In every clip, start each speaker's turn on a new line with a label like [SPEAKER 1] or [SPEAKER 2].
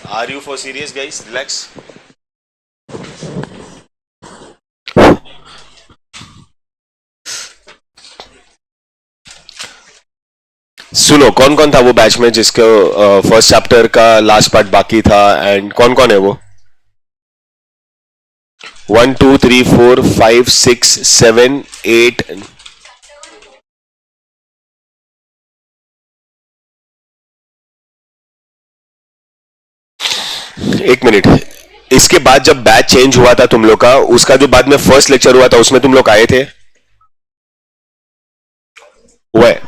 [SPEAKER 1] Are you for serious, guys? Relax. सुनो, कौन कौन था वो बैच में जिसके फर्स्ट चैप्टर का लास्ट पार्ट बाकी था, एंड कौन कौन है वो? 1 2 3 4 5 6 7 8। एक मिनट, इसके बाद जब बैच चेंज हुआ था तुम लोग का, उसका जो बाद में फर्स्ट लेक्चर हुआ था उसमें तुम लोग आए थे? हुआ है?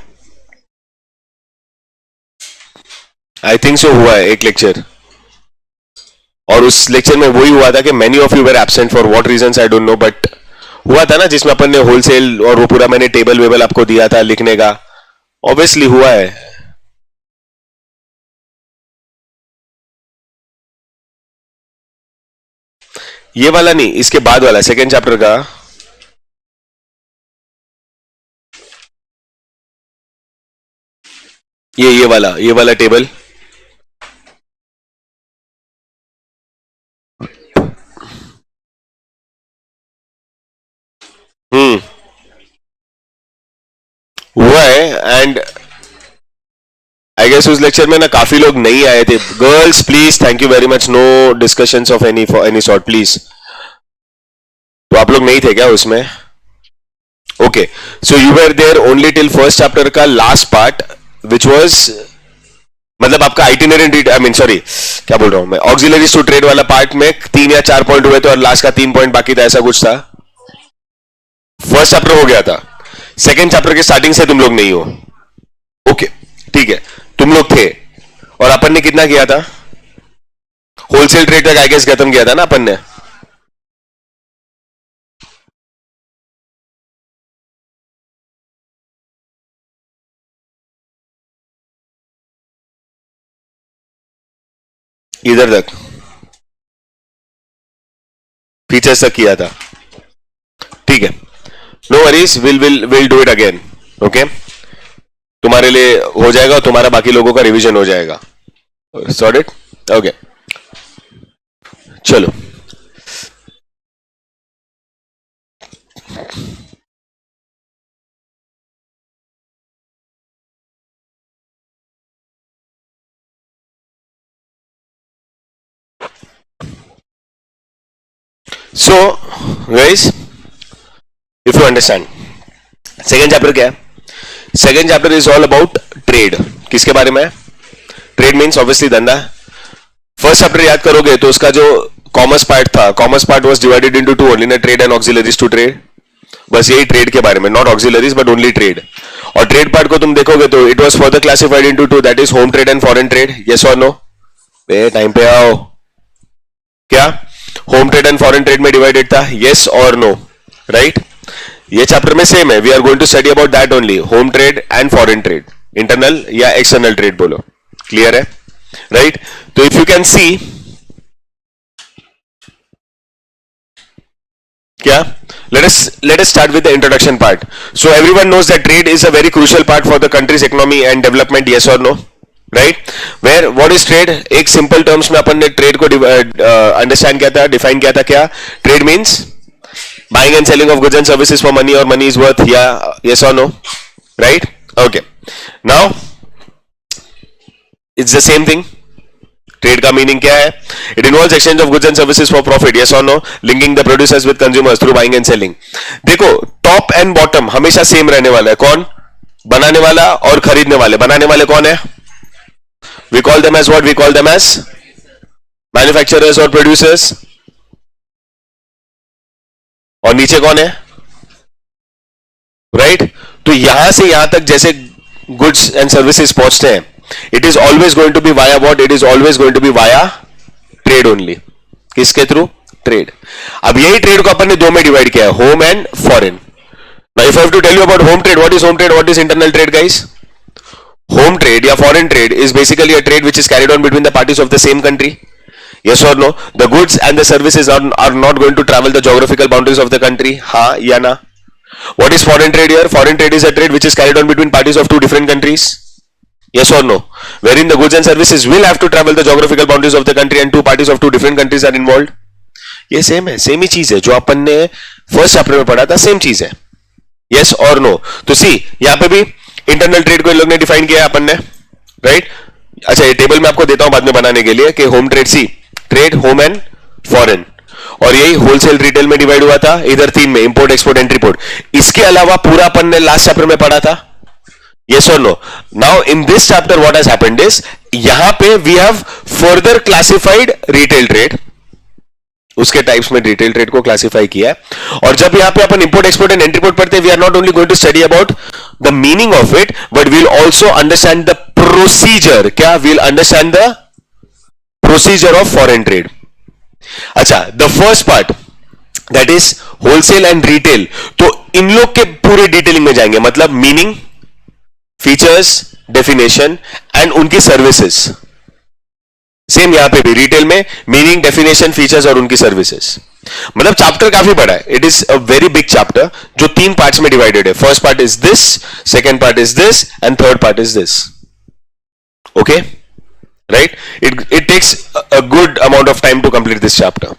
[SPEAKER 1] आई थिंक सो हुआ है एक लेक्चर, और उस लेक्चर में वही हुआ था कि many of you were absent for what reasons I don't know, but हुआ था ना, जिसमें अपन ने होलसेल और वो पूरा मैंने टेबल वेबल आपको दिया था लिखने का। ऑब्वियसली हुआ है। ये वाला नहीं, इसके बाद वाला सेकेंड चैप्टर का। ये वाला टेबल। हुआ है, एंड आई गेस उस लेक्चर में ना काफी लोग नहीं आए थे। Girls please, thank you very much, no discussions of any sort please. तो आप लोग नहीं थे क्या उसमें? Okay, so you were there only till first chapter का लास्ट पार्ट, विच वाज मतलब आपका आइटिनरी, आई मीन सॉरी क्या बोल रहा हूं मैं, ऑक्सिलरीज टू ट्रेड वाला पार्ट में 3 या 4 पॉइंट हुए थे और लास्ट का 3 पॉइंट बाकी था, ऐसा कुछ था। फर्स्ट चैप्टर हो गया था, सेकेंड चैप्टर के स्टार्टिंग से तुम लोग नहीं हो। ओके ठीक है, तुम लोग थे, और अपन ने कितना किया था? होलसेल ट्रेड तक आई गेस खत्म किया था ना अपन ने। इधर तक फीचर्स तक किया था, ठीक है। No worries, will do it again. Okay, तुम्हारे लिए हो जाएगा, तुम्हारा बाकी लोगों का रिवीजन हो जाएगा। Sort it. ओके चलो, so guys if you understand, second chapter क्या है? Second chapter is all about trade. किसके बारे में? ट्रेड मीन्स ऑब्वियसली धंधा। फर्स्ट चैप्टर याद करोगे तो उसका जो कॉमर्स पार्ट था, commerce part was divided into two only, ना trade and auxiliaries to trade. बस यही ट्रेड के बारे में, not auxiliaries but only trade. और ट्रेड पार्ट को तुम देखोगे तो it was further classified into two, that is home trade and foreign trade. Yes और नो? टाइम पे आओ। क्या home trade and foreign trade में डिवाइडेड था? यस और नो? राइट। ये चैप्टर में सेम है, we are going to study about that only, home trade and foreign trade, internal या एक्सटर्नल ट्रेड बोलो। क्लियर है? राइट। तो इफ यू कैन सी, क्या, let us start with the introduction part. So everyone knows that trade is a very crucial part for the country's economy and development. Yes or no? Right? Where what is trade? एक simple terms में अपन ने trade को understand किया था, define किया था। क्या trade means? Buying and selling of goods and services for money or money is worth. Yeah, yes or no? Right? Okay. Now it's the same thing. Trade का मीनिंग क्या है? It involves exchange of goods and services for profit. Yes और no? Linking the producers with consumers through buying and selling. देखो, top and bottom हमेशा same रहने वाला है। कौन? बनाने वाला और खरीदने वाले। बनाने वाले कौन है? We call them as what? We call them as manufacturers और प्रोड्यूसर्स। और नीचे कौन है? राइट। तो यहां से यहां तक जैसे गुड्स एंड सर्विसेज पहुंचते हैं, it is always going to be via what? It is always going to be via trade only. किसके थ्रू? ट्रेड। अब यही ट्रेड को अपन ने दो में डिवाइड किया है, home and foreign. Now if I have to tell you about home trade, what is home trade, what is internal trade, guys? Home trade या foreign trade is basically a trade which is carried on between the parties of the same country. Yes or no? The goods and the services are not going to travel the geographical boundaries of the country. हाँ या ना? What is foreign trade here? Foreign trade is a trade which is carried on between parties of two different countries. Yes or no? Wherein the goods and services will have to travel the geographical boundaries of the country and two parties of two different countries are involved. ये same है, same ही चीज है जो अपन ने first chapter में पढ़ा था, same चीज है. यस और नो? तो सी यहां पे भी इंटरनल ट्रेड को इन लोग ने डिफाइन किया है अपन ने, राइट? अच्छा, ये टेबल मैं आपको देता हूं बाद में बनाने के लिए कि home trade, see trade home and foreign, और यही होलसेल रिटेल में डिवाइड हुआ था इधर तीन में, इंपोर्ट एक्सपोर्ट एंड रिपोर्ट. इसके अलावा पूरा अपन ने लास्ट चैप्टर में पढ़ा था. Yes or no? Now in this chapter what has happened is यहां पे we have further classified retail trade, उसके टाइप्स में रिटेल ट्रेड को क्लासिफाई किया है. और जब यहां पे अपन import export and entry port पढ़ते हैं, we are not only going to study about the meaning of it, but we'll also understand the procedure. क्या? We'll understand the procedure of foreign trade. अच्छा, the first part that is wholesale and retail, तो इन लोग के पूरे detailing में जाएंगे, मतलब मीनिंग, फीचर्स, डेफिनेशन एंड उनकी सर्विसेज. सेम यहां पे भी रिटेल में मीनिंग, डेफिनेशन, फीचर्स और उनकी सर्विसेज. मतलब चैप्टर काफी बड़ा है. It is a very big chapter जो तीन पार्ट्स में डिवाइडेड है. First part is this, second part is this and third part is this. Okay, right? It takes a good amount of time to complete this chapter.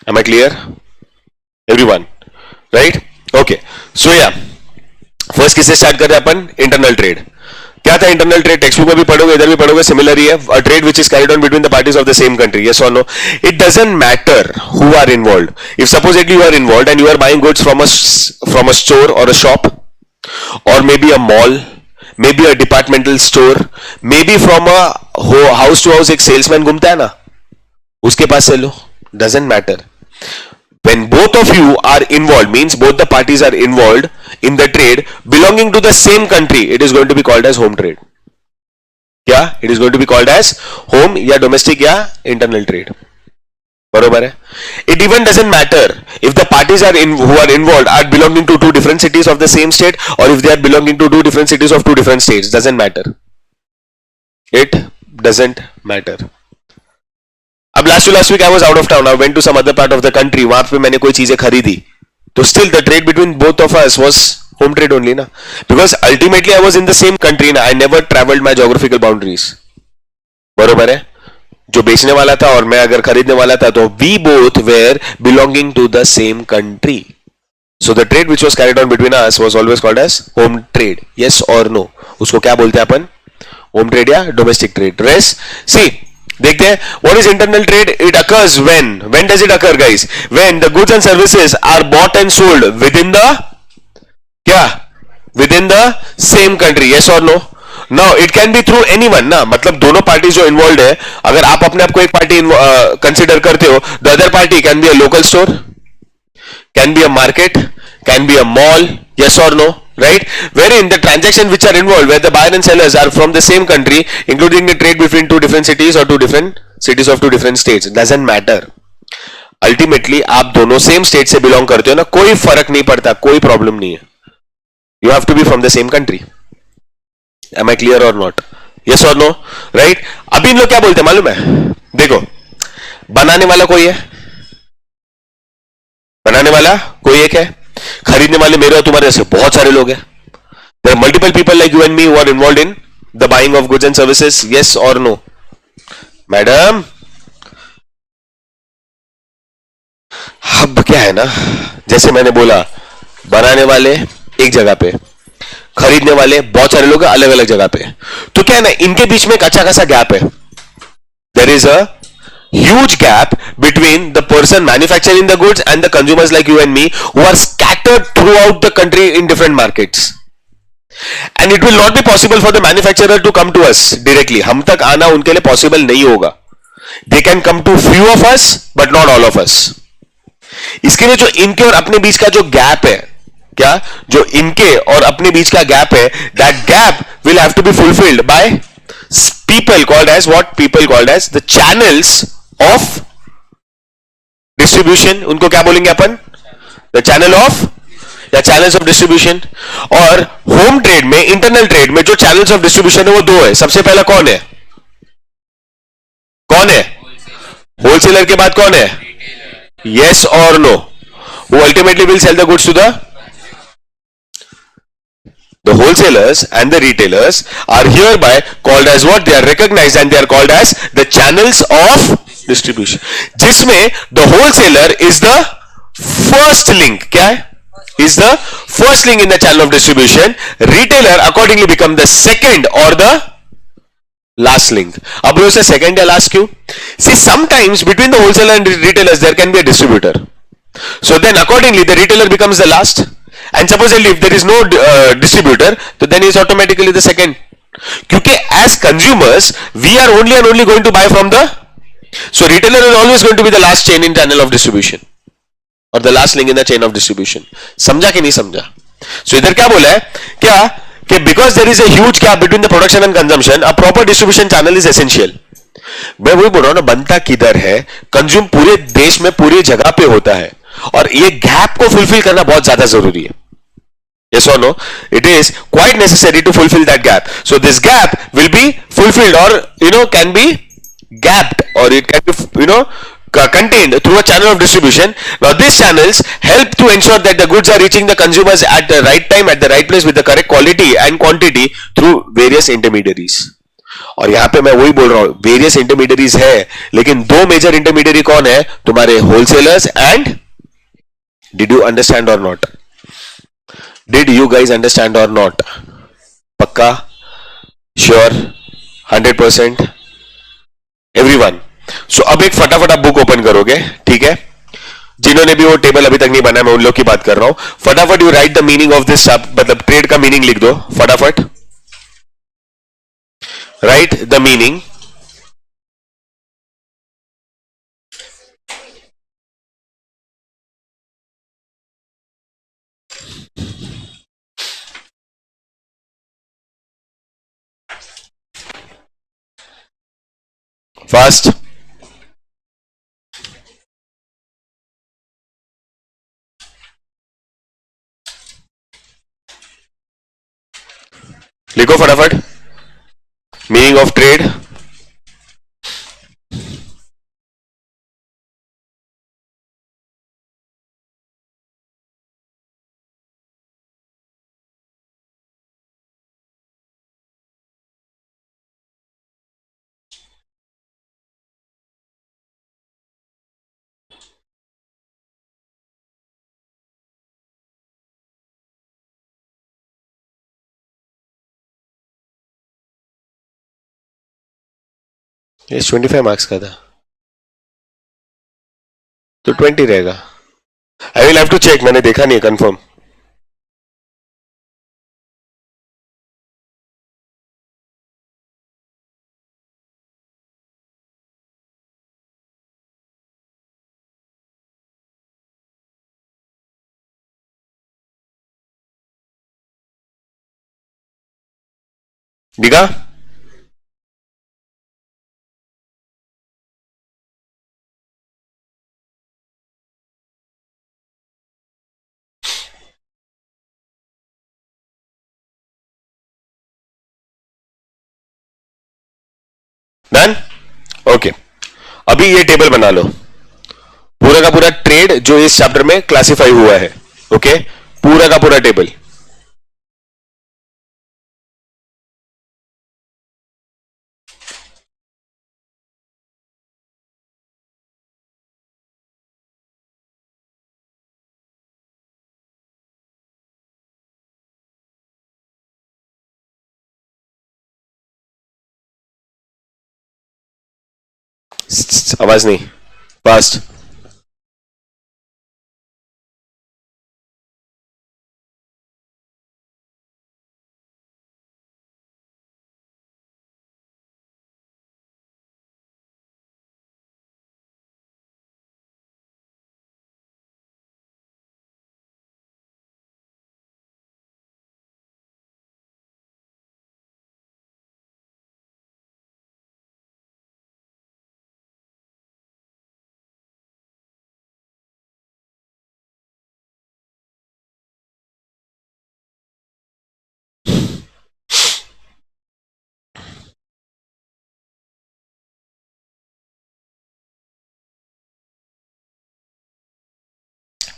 [SPEAKER 1] Am I clear everyone? Right? Okay, so या first किससे start कर रहे हैं अपन? Internal trade. क्या था internal trade? Text book में भी पढ़ोगे, इधर भी पढ़ोगे, सिमिलर ही है. A trade which is carried on between the parties of the same country. Yes और no? It doesn't matter who are involved. If supposedly you are involved and you are buying goods from a store और a shop, और मे be a mall, may be a departmental store, may be from a house to house एक salesman घूमता है ना, उसके पास से लो. Doesn't matter. When both of you are involved, means both the parties are involved in the trade belonging to the same country, it is going to be called as home trade. क्या? It is going to be called as home या domestic या internal trade. बरोबर है? It even doesn't matter if the parties who are involved are belonging to two different cities of the same state, or if they are belonging to two different cities of two different states. Doesn't matter. It doesn't matter. अब last week I was out of town, I went to some other part of the country, वहां पे मैंने कोई चीजें खरीदी, तो still the trade between both of us was home trade only ना, because ultimately I was in the same country ना, I never travelled my geographical boundaries. बरोबर है? जो बेचने वाला था और मैं अगर खरीदने वाला था, तो we both were belonging to the same country. So the trade which was carried on between us was always called as home trade. Yes और नो? उसको क्या बोलते हैं अपन? होम ट्रेड या डोमेस्टिक ट्रेड. रेस्ट सी देखते हैं. What is internal trade? It occurs when does it occur guys? When the goods and services are bought and sold within the क्या? Within the same country. Yes और no? Now it can be through anyone ना, मतलब दोनों party जो involve है, अगर आप अपने आप को एक पार्टी कंसिडर करते हो, the other party can be a local store, can be a market, can be a mall. Yes or no? Right? Wherein the transaction which are involved, where the buyer and sellers are from the same country, including the trade between two different cities or two different cities of two different states, doesn't matter. Ultimately, आप दोनों same state से belong करते हो ना, कोई फर्क नहीं पड़ता, कोई problem नहीं है. You have to be from the same country. Am I clear or not? Yes or no? Right? अभी इन लोग क्या बोलते हैं मालूम है? देखो, बनाने वाला कोई है, बनाने वाला कोई एक है, खरीदने वाले मेरे और तुम्हारे ऐसे बहुत सारे लोग हैं. There are multiple people like you and me who are involved in the buying of goods and services. Yes or no? Madam, अब क्या है ना, जैसे मैंने बोला, बनाने वाले एक जगह पे, खरीदने वाले बहुत सारे लोग अलग अलग जगह पे, तो क्या है ना, इनके बीच में एक अच्छा खासा गैप है. There is a huge gap between the person manufacturing the goods and the consumers like you and me who are scattered throughout the country in different markets, and it will not be possible for the manufacturer to come to us directly. हम तक आना उनके लिए possible नहीं होगा. They can come to few of us but not all of us. इसके लिए जो इनके और अपने बीच का जो गैप है, क्या जो इनके और अपने बीच का गैप है, that gap will have to be fulfilled by people called as what? People called as the channels of distribution. उनको क्या बोलेंगे अपन? The channel of the channels of distribution. और होम ट्रेड में, इंटरनल ट्रेड में जो channels of distribution है वो दो है. सबसे पहला कौन है? कौन है? होलसेलर के बाद कौन है? Yes or no? Who ultimately will sell the goods to the The wholesalers and the retailers are hereby called as what? They are recognized and they are called as the channels of distribution. जिसमें the wholesaler is the first link. क्या है? Is the first link in the channel of distribution. Retailer accordingly become the second or the last link. अब उसे second या last क्यों? See, sometimes between the wholesaler and retailers there can be a distributor. So then accordingly the retailer becomes the last. And supposedly if there is no distributor, so then he is automatically the second. क्योंकि as consumers we are only and only going to buy from the, so retailer is always going to be the last chain in channel of distribution or the last link in the chain of distribution. समझा कि नहीं समझा? So इधर क्या बोला है? क्या कि because there is a huge gap between the production and consumption, a proper distribution channel is essential. मैं वही बोल रहा हूं ना, बनता किधर है, कंज्यूम पूरे देश में पूरी जगह पे होता है और ये गैप को फुलफिल करना बहुत ज्यादा जरूरी है. Yes or no? It is quite necessary to fulfill that gap. So this gap will be fulfilled or can be gapped or it can be contained through a channel of distribution. Now these channels help to ensure that the goods are reaching the consumers at the right time at the right place with the correct quality and quantity through various intermediaries. और यहां पे मैं वही बोल रहा हूं, various intermediaries है लेकिन दो मेजर इंटरमीडियरी कौन है? तुम्हारे wholesalers and, did you understand और not? Did you guys understand और नॉट? पक्का? श्योर? 100%? एवरीवन? सो अब एक फटाफट आप बुक ओपन करोगे, ठीक है? जिन्होंने भी वो टेबल अभी तक नहीं बनाया मैं उन लोग की बात कर रहा हूं. फटाफट you write the meaning of this, मतलब ट्रेड का मीनिंग लिख दो फटाफट. Write the meaning. Fast. लिखो फटाफट. Meaning of trade. ये 25 मार्क्स का था तो 20 रहेगा. I will have to check, मैंने देखा नहीं है कंफर्म. दिखा? डन? ओके. अभी ये टेबल बना लो, पूरा का पूरा ट्रेड जो इस चैप्टर में क्लासिफाई हुआ है. ओके, पूरा का पूरा टेबल. आवाज नहीं. Fast.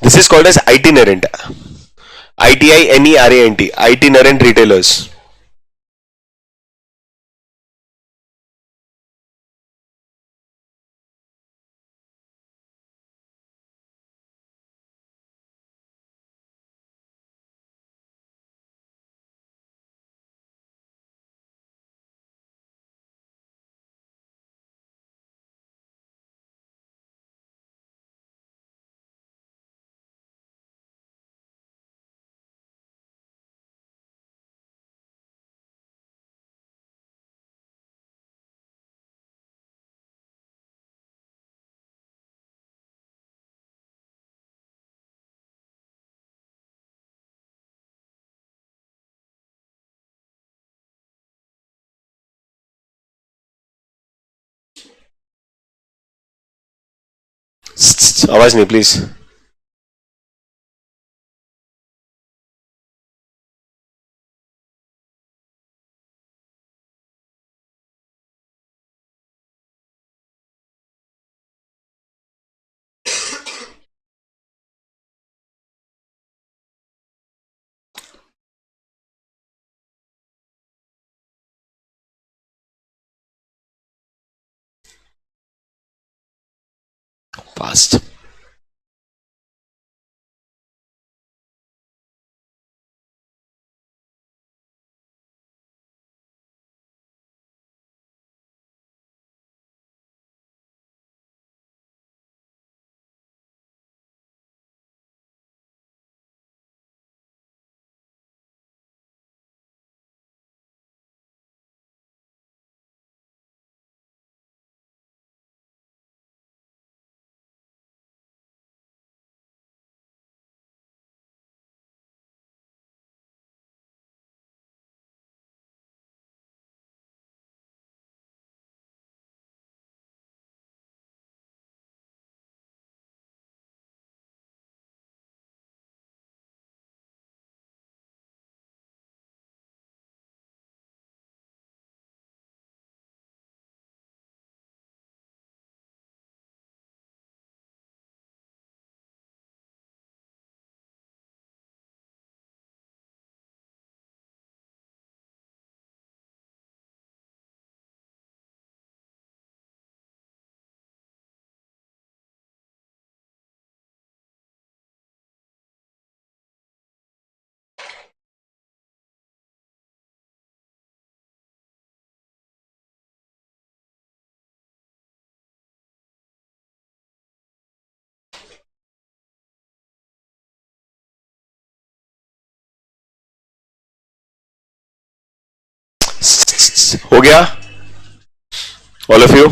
[SPEAKER 1] This is called as itinerant. ITINERANT, itinerant retailers. आवाज नहीं प्लीज. फास्ट. हो गया all of you.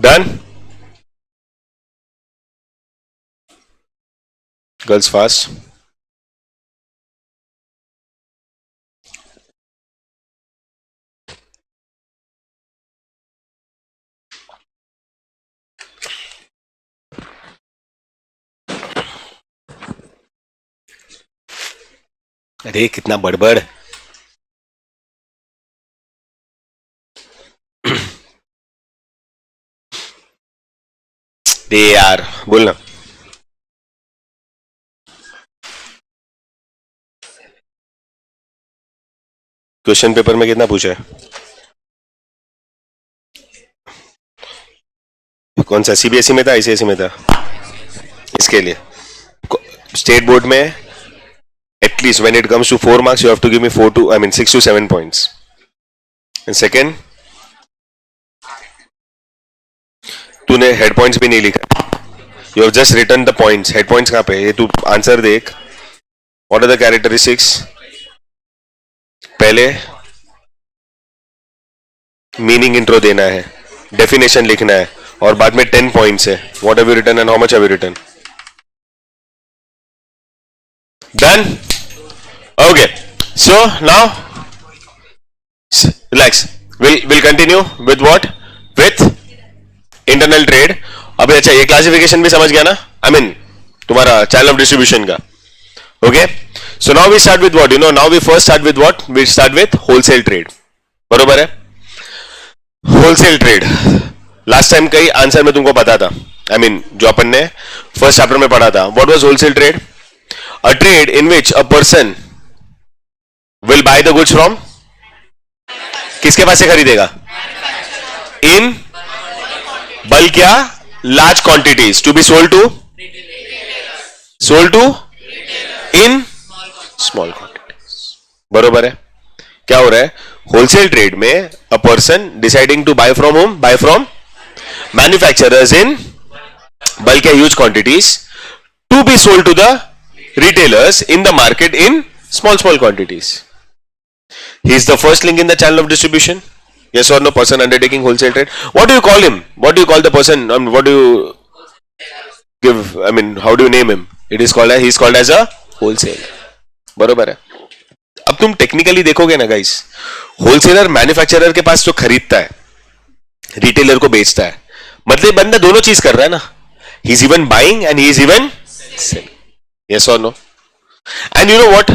[SPEAKER 1] Done. Girls fast. अरे कितना बड़बड़. दे यार बोलना. क्वेश्चन पेपर में कितना पूछा है? कौन सा सीबीएसई में था आईसीएसई में था? इसके लिए स्टेट बोर्ड में at least when it comes to 4 marks you have to give me 4 to I mean 6 to 7 points. And second, तूने हेड पॉइंट्स भी नहीं लिखा. You have just written the points. Head points कहां पे? ये तू आंसर देख. What are the characteristics? पहले मीनिंग इंट्रो देना है, डेफिनेशन लिखना है, और बाद में 10 पॉइंट्स है. What have you written and how much have you written? Done? Okay. So now relax. We'll continue with what? With internal trade. अभी अच्छा ये क्लासिफिकेशन भी समझ गया ना? I mean तुम्हारा चैनल ऑफ डिस्ट्रीब्यूशन का. Okay. So now we start with what? You know, now we first start with what? We start with wholesale trade. बरोबर है? Wholesale trade. Last time कई आंसर में तुमको पता था. I mean जो अपन ने फर्स्ट चैप्टर में पढ़ा था. What was wholesale trade? A trade in which a person will buy the goods from. किसके पास से खरीदेगा? In bulk या large quantities to be sold to in small quantities. बरोबर है. क्या हो रहा है? होलसेल ट्रेड में a person deciding to buy from whom? Buy from manufacturers in bulk या huge quantities to be sold to the retailers in the market in small quantities. He is the first link in the channel of distribution. Yes or no? Person undertaking wholesale trade. What do you call him? What do you call the person? What do you give? I mean, how do you name him? It is called. He is called as a wholesaler. बरोबर है. अब तुम technically देखोगे ना guys, wholesaler manufacturer के पास जो खरीदता है, रिटेलर को बेचता है, मतलब बंदा दोनों चीज कर रहा है ना. He is even buying and he is even selling. Yes or no? And you know what?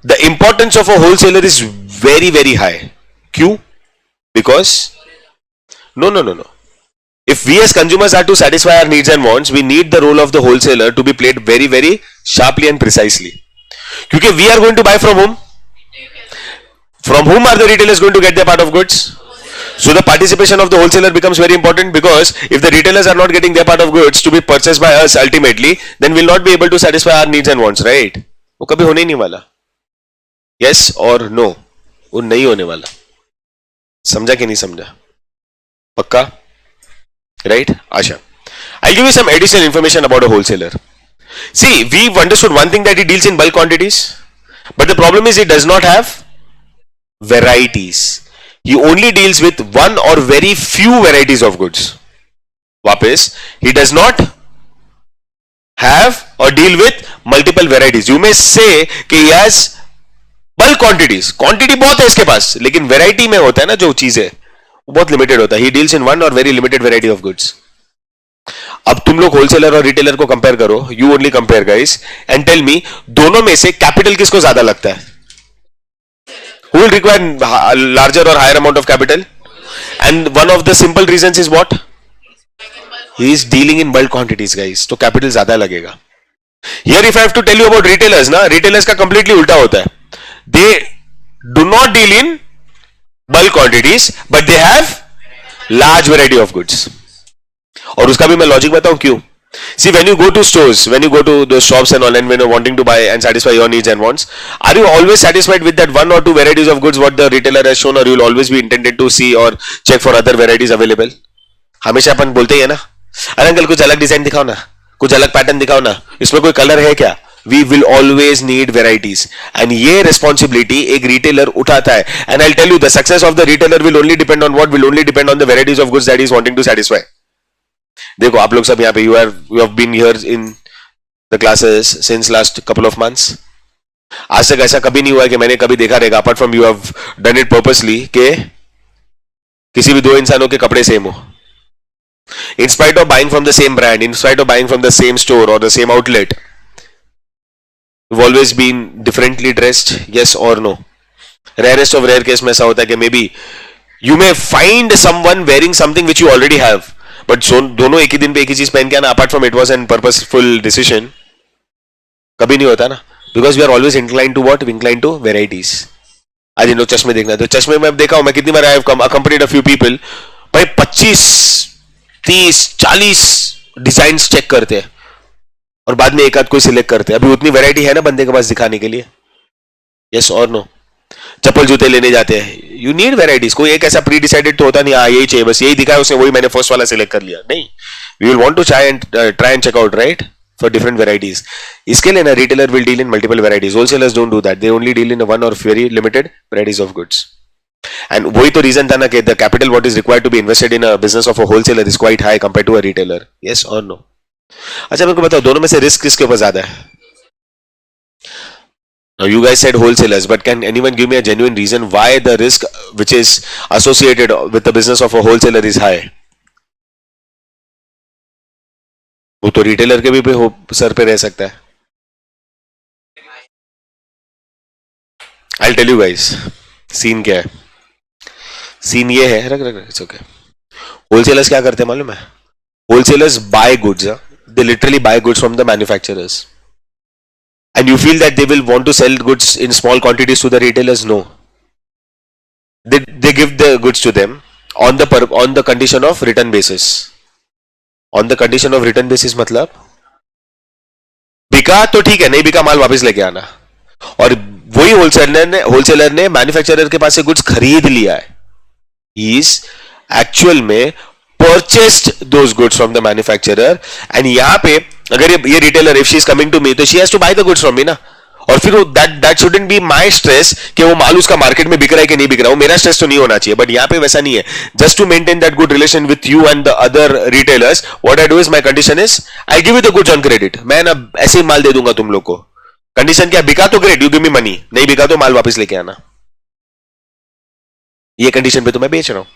[SPEAKER 1] The importance of a wholesaler is very, very high. Q? Because no. If we as consumers are to satisfy our needs and wants, we need the role of the wholesaler to be played very, very sharply and precisely. Because we are going to buy from whom? From whom are the retailers going to get their part of goods? So the participation of the wholesaler becomes very important, because if the retailers are not getting their part of goods to be purchased by us ultimately, then we'll not be able to satisfy our needs and wants, right? वो कभी होने ही नहीं वाला. Yes or no? वो नहीं होने वाला. समझा कि नहीं समझा? पक्का? Right? Asha. I'll give you some additional information about a wholesaler. See, we've understood one thing, that he deals in bulk quantities, but the problem is he does not have varieties. He only deals with one or very few varieties of goods. वापस, he does not have or deal with multiple varieties. You may say कि he has bulk quantities. Quantity बहुत है इसके पास, लेकिन variety में होता है ना जो चीज है, वो बहुत limited होता है. He deals in one or very limited variety of goods. अब तुम लोग होलसेलर और रिटेलर को कंपेयर करो. You only compare guys and tell me, दोनों में से कैपिटल किसको ज्यादा लगता है? Who will require larger or higher amount of capital? And one of the simple reasons is what? He is dealing in bulk quantities, guys. तो capital ज़्यादा लगेगा. Here, if I have to tell you about retailers, ना, retailers का completely उल्टा होता है. They do not deal in bulk quantities, but they have large variety of goods. और उसका भी मैं logic बताऊं क्यों? See, when you go to stores, when you go to those shops and all, and when you're wanting to buy and satisfy your needs and wants, are you always satisfied with that one or two varieties of goods what the retailer has shown, or you will always be intended to see or check for other varieties available? हमेशा अपन बोलते ही है ना, अरे uncle कुछ अलग design दिखाओ ना, कुछ अलग पैटर्न दिखाओ ना, इसमें कोई कलर है क्या? We will always need varieties, and ये responsibility एक retailer उठाता है. And I'll tell you, the success of the retailer will only depend on what? Will only depend on the varieties of goods that he is wanting to satisfy. देखो आप लोग सब यहाँ पे you have been here in the classes since last couple of months. आज तक ऐसा कभी नहीं हुआ कि मैंने कभी देखा रहेगा, apart from you have done it purposely, कि किसी भी दो इंसानों के कपड़े सेम हो. In spite of buying from the same brand, in spite of buying from the same store or the same outlet, you've always been differently dressed. Yes or no? Rarest of rare case में ऐसा होता है कि maybe you may find someone wearing something which you already have. But दोनों एक ही दिन पे एक ही चीज पहन के आना, apart from it was an purposeful decision, कभी नहीं होता ना. Because we are always incline to what? Incline to varieties. आज इन लोग चश्मे देखना है, तो चश्मे में देखा हूं मैं कितनी बार, I have accompanied a few people, भाई 25, 30, 40 डिजाइन चेक करते हैं और बाद में एक आध कोई सिलेक्ट करते हैं. अभी उतनी वेराइटी है ना बंदे के पास दिखाने के लिए. यस और नो? चप्पल जूते लेने जाते हैं, यू नीड वेराइटीज. कोई एक ऐसा प्री डिसाइडेड तो होता नहीं, हाँ यही चाहिए, बस यही दिखा है उसने, वही मैंने फर्स्ट वाला सिलेक्ट कर लिया. नहीं, we will want to try and check out, right, for different varieties. इसके लिए ना retailer will deal in multiple varieties. Wholesalers don't do that. They only deal in one और very limited varieties of goods. And वही तो reason था ना कि the capital what is required to be invested in a business of a wholesaler is quite high compare to a retailer. Yes और no? अच्छा मेरे को बताओ दोनों में से रिस्क किसके ऊपर ज्यादा है? Now you guys said wholesalers, but can anyone give me a genuine reason why the risk which is associated with the business of a wholesaler is high? वो तो रिटेलर के भी सर पे रह सकता है. I'll tell you guys, scene क्या है. सीन ये है, रख रख इट्स ओके. होलसेलर्स क्या करते हैं मालूम है? Wholesalers buy goods. They literally buy goods from the manufacturers. And you feel that they will want to sell goods in small quantities to the retailers? No. They give the goods to them on the condition of return basis. On the condition of return basis मतलब बिका तो ठीक है, नहीं बिका माल वापस लेके आना. और वही होलसेलर ने मैन्युफैक्चरर के पास से गुड्स खरीद लिया है. He is actual में purchased those goods from the manufacturer. And यहाँ पे अगर ये retailer if she is coming to me तो she has to buy the goods from me ना. और फिर that shouldn't be my stress कि वो माल उसका मार्केट में बिक रहा है कि नहीं बिक रहा. वो मेरा स्ट्रेस तो नहीं होना चाहिए. बट यहाँ पे वैसा नहीं है. Just to maintain that good relation with you and the other retailers what I do is my condition is I give you the goods on credit. मैं ना ऐसे ही माल दे दूंगा तुम लोग को. कंडीशन क्या? बिका तो great, you give me money. नहीं बिका तो माल वापस लेके आना. ये कंडीशन पे तो मैं बेच रहा हूं.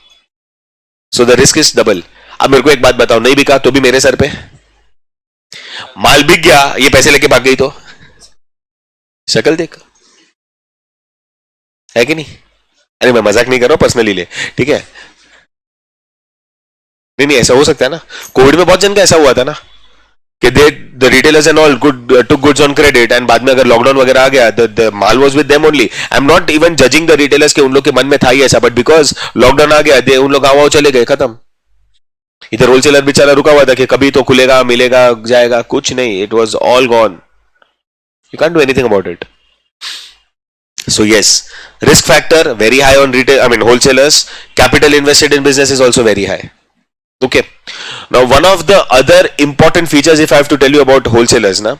[SPEAKER 1] So the risk is double. अब मेरे को एक बात बताओ, नहीं बिका तो भी मेरे सर पे. माल बिक गया, ये पैसे लेके भाग गई तो शक्ल देख, है कि नहीं? अरे मैं मजाक नहीं कर रहा हूं, पर्सनली ले, ठीक है? नहीं ऐसा हो सकता है ना. कोविड में बहुत जन का ऐसा हुआ था ना कि the retailers and all took goods on credit and बाद में अगर लॉकडाउन वगैरह आ गया the mall was with them only. I am not even judging the retailers के उन लोग के मन में था ही ऐसा, बट बिकॉज लॉकडाउन आ गया उन लोग गाँव चले गए, खत्म. इधर होलसेलर बेचारा रुका हुआ था कि कभी तो खुलेगा मिलेगा जाएगा, कुछ नहीं. It was all gone. You can't do anything about it. So yes, risk factor very high on retail. I mean wholesalers. Capital invested in business is also very high. Okay. Now one of the other important features, if I have to tell you about wholesalers, ना,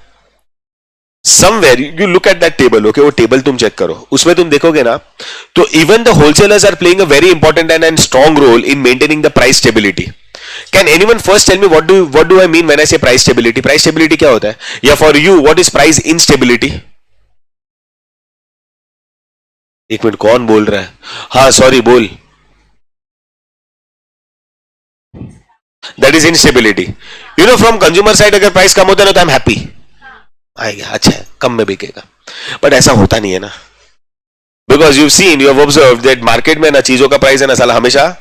[SPEAKER 1] somewhere you look at that table. Okay, वो table तुम check करो. उसमें तुम देखोगे ना, तो even the wholesalers are playing a very important and strong role in maintaining the price stability. Can anyone first tell me what do I mean when I say price stability? Price stability क्या होता है? या for you what is price instability? एक minute, कौन बोल रहा है? हाँ सॉरी, बोल. That is instability. You know from consumer side अगर प्राइस कम होता है ना तो I'm happy. आएगा, अच्छा है, कम में बिकेगा. बट ऐसा होता नहीं है ना. Because you've seen, you have observed that market में ना चीजों का प्राइस है ना साला हमेशा.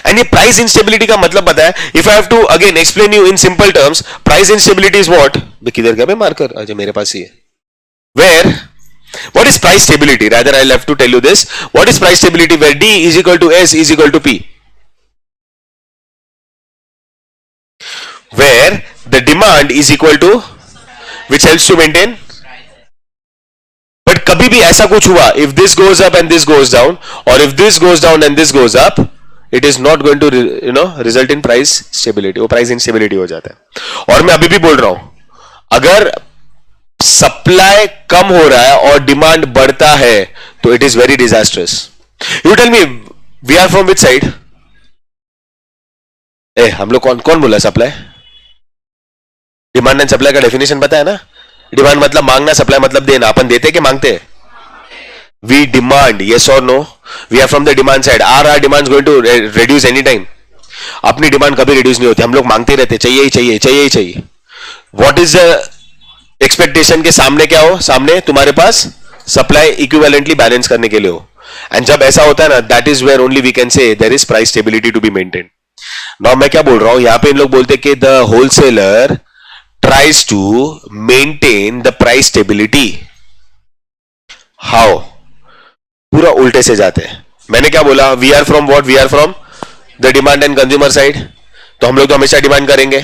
[SPEAKER 1] एंड ये प्राइस इंस्टेबिलिटी का मतलब पता है? If I have to again explain you in simple terms, price instability is what? किधर गया मार्कर? अच्छा मेरे पास ही है. Where what is price stability? Rather I have to tell you this. What is price stability? Where D is equal to S is equal to P. Where the demand is equal to which helps to maintain. But कभी भी ऐसा कुछ हुआ, if this goes up and this goes down, और if this goes down and this goes up, it is not going to result in price stability. वो price instability हो जाता है. और मैं अभी भी बोल रहा हूं, अगर सप्लाई कम हो रहा है और डिमांड बढ़ता है तो it is very disastrous. You tell me, we are from which side? हम लोग कौन बोला सप्लाई? डिमांड एंड सप्लाई का डेफिनेशन पता है ना? डिमांड मतलब मांगना, सप्लाई मतलब देना. अपन देते कि मांगते? We demand, yes or no? We are from the demand side. Are our demands going to reduce any time? अपनी डिमांड कभी रिड्यूस नहीं होती. हम लोग मांगते रहते, चाहिए ही चाहिए, चाहिए ही चाहिए. What is the expectation के सामने क्या हो? सामने तुम्हारे पास सप्लाई इक्विवेलेंटली बैलेंस करने के लिए हो. एंड जब ऐसा होता है ना, that is where only we can say there is price stability to be maintain. Now मैं क्या बोल रहा हूं यहां पे? इन लोग बोलते कि the wholesaler tries to maintain the price stability. How? पूरा उल्टे से जाते हैं. मैंने क्या बोला? We are from what? We are from the demand and consumer side. तो हम लोग तो हमेशा डिमांड करेंगे.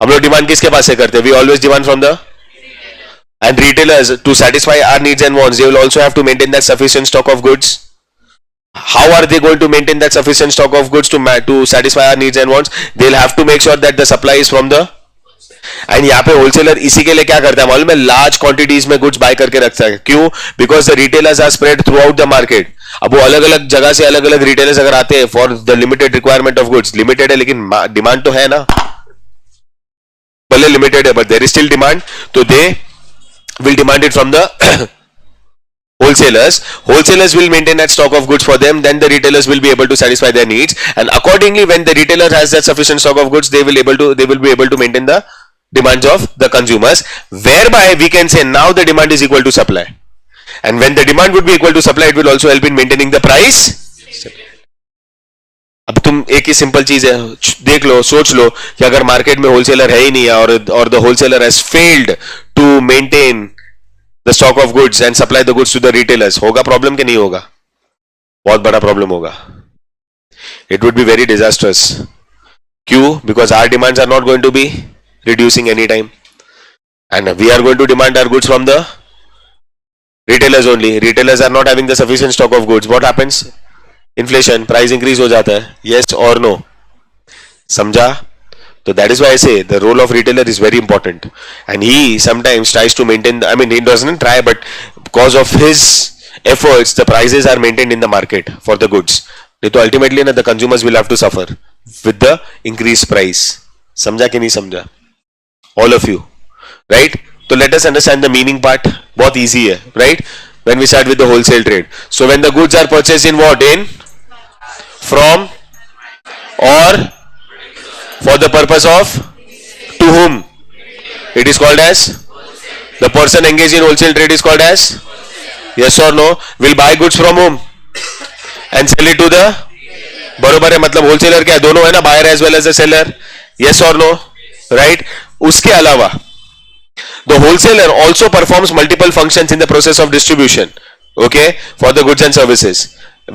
[SPEAKER 1] हम लोग डिमांड किसके पास से करते हैं? We always demand from the end retailers to satisfy our needs and wants. They will also have to maintain that sufficient stock of goods. How are they going to maintain that sufficient stock of goods to satisfy our needs and wants? They'll have to make sure that the supply is from the and यहाँ पे wholesaler इसी के लिए क्या करता है मालूम है, लार्ज क्वांटिटीज में गुड्स बाय करके रखता है. क्यों? Because the retailers are spread throughout the market. अब वो अलग अलग जगह से अलग अलग रिटेलर्स अगर आते हैं for the limited requirement of goods, limited है लेकिन डिमांड तो है ना, भले लिमिटेड है but there is still demand, तो they will demand it from the wholesalers. Wholesalers will maintain that stock of goods for them, then the retailers will be able to satisfy their needs, and accordingly when the retailer has that sufficient stock of goods, they will be able to maintain the demands of the consumers, whereby we can say now the demand is equal to supply, and when the demand would be equal to supply, it will also help in maintaining the price. अब तुम एक ही simple चीज है देख लो, सोच लो कि अगर market में होलसेलर है ही नहीं और the wholesaler has failed to maintain the stock of goods and supply the goods to the retailers, होगा प्रॉब्लम कि नहीं होगा? बहुत बड़ा प्रॉब्लम होगा. It would be very disasters. क्यों? Because our demands are not going to be reducing any time and we are going to demand our goods from the retailers only. Retailers are not having the sufficient stock of goods. What happens? Inflation, price increase हो जाता है. Yes or no? समझा? So that is why I say the role of retailer is very important, and he sometimes tries to maintain. I mean, he doesn't try, but because of his efforts, the prices are maintained in the market for the goods. नहीं तो ultimately ना the consumers will have to suffer with the increased price. समझा कि नहीं समझा? All of you, right? So let us understand the meaning part. बहुत easy है, right? When we start with the wholesale trade. So when the goods are purchased in what? In? From? Or? For the purpose of? To whom? It is called as? The person engaged in wholesale trade is called as? Yes or no? Will buy goods from whom? And sell it to the? बरोबर है, मतलब wholesaler क्या है? दोनों है ना, buyer as well as the seller. Yes or no? Right? उसके अलावा the wholesaler also performs multiple functions in the process of distribution, okay, for the goods and services,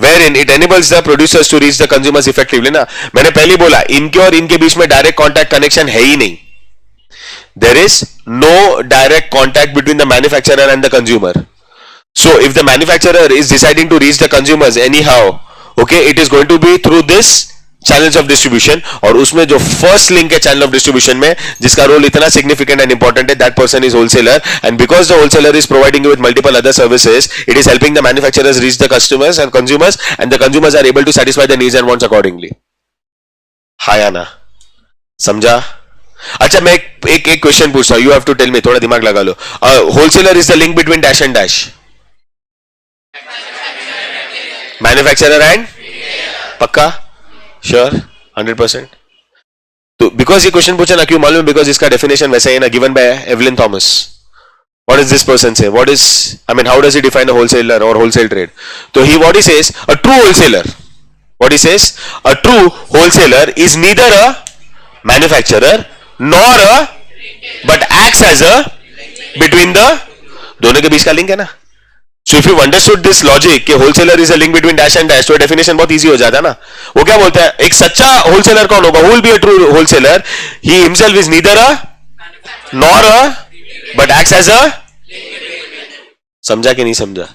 [SPEAKER 1] wherein it enables the producers to reach the consumers effectively. ना मैंने पहले बोला इनके और इनके बीच में डायरेक्ट कॉन्टैक्ट कनेक्शन है ही नहीं. There is no direct contact between the manufacturer and the consumer. So if the manufacturer is deciding to reach the consumers anyhow, okay, it is going to be through this channels of distribution, और उसमें जो first link है channel of distribution में जिसका role इतना significant and important है, that person is wholesaler, and because the wholesaler is providing with multiple other services, it is helping the manufacturers reach the customers and the consumers are able to satisfy the needs and wants accordingly. हाँ या ना? समझा? अच्छा मैं एक question पूछता हूं, you have to tell me, थोड़ा दिमाग लगा लो. Wholesaler is the link between dash and dash, manufacturer and? पक्का? श्योर? 100%? तो बिकॉज ये क्वेश्चन पूछा ना, क्यों मालूम है? बिकॉज इसका डेफिनेशन वैसा ही ना, given by Evelyn Thomas. What does this person say? What is, I mean, how does he define a wholesaler or wholesale trade? So what he says, a true wholesaler. What he says, a true wholesaler is neither a manufacturer nor a, but acts as a between the, दोनों के बीच का link है ना. So if you understood this logic कि wholesaler is a link between dash and dash, तो definition बहुत easy हो जाता है ना. वो क्या बोलता है, एक सच्चा wholesaler कौन होगा? Who will be a true wholesaler? He himself is neither a nor a but acts as a. समझा कि नहीं समझा?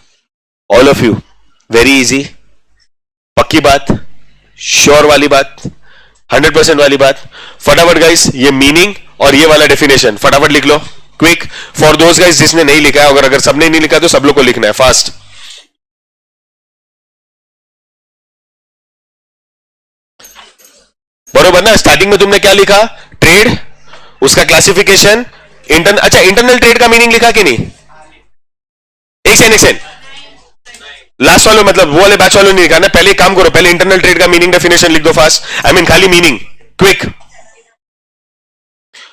[SPEAKER 1] All of you, very easy. पक्की बात, श्योर वाली बात, 100% वाली बात. फटाफट गाइस ये मीनिंग और ये वाला डेफिनेशन फटाफट लिख लो, क्विक. फॉर दोज गाइस जिसने नहीं लिखा है, अगर सबने नहीं लिखा तो सब लोग को लिखना है, फास्ट. बरोबर ना? स्टार्टिंग में तुमने क्या लिखा? ट्रेड, उसका क्लासिफिकेशन, अच्छा इंटरनल ट्रेड का मीनिंग लिखा कि नहीं? एक सेकंड, लास्ट वालों मतलब वो वाले बैच वालों नहीं लिखा ना. पहले काम करो, पहले इंटरनल ट्रेड का मीनिंग डेफिनेशन लिख दो फास्ट. आई मीन खाली मीनिंग, क्विक.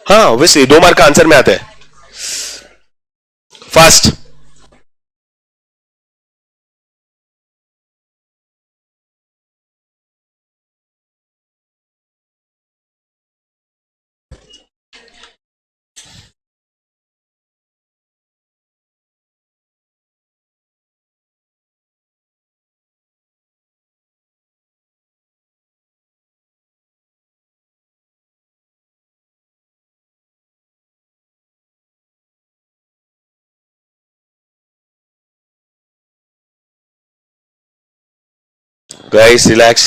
[SPEAKER 1] हाँ ऑब्वियसली 2 मार्क का आंसर में आता है, फास्ट. Guys, relax.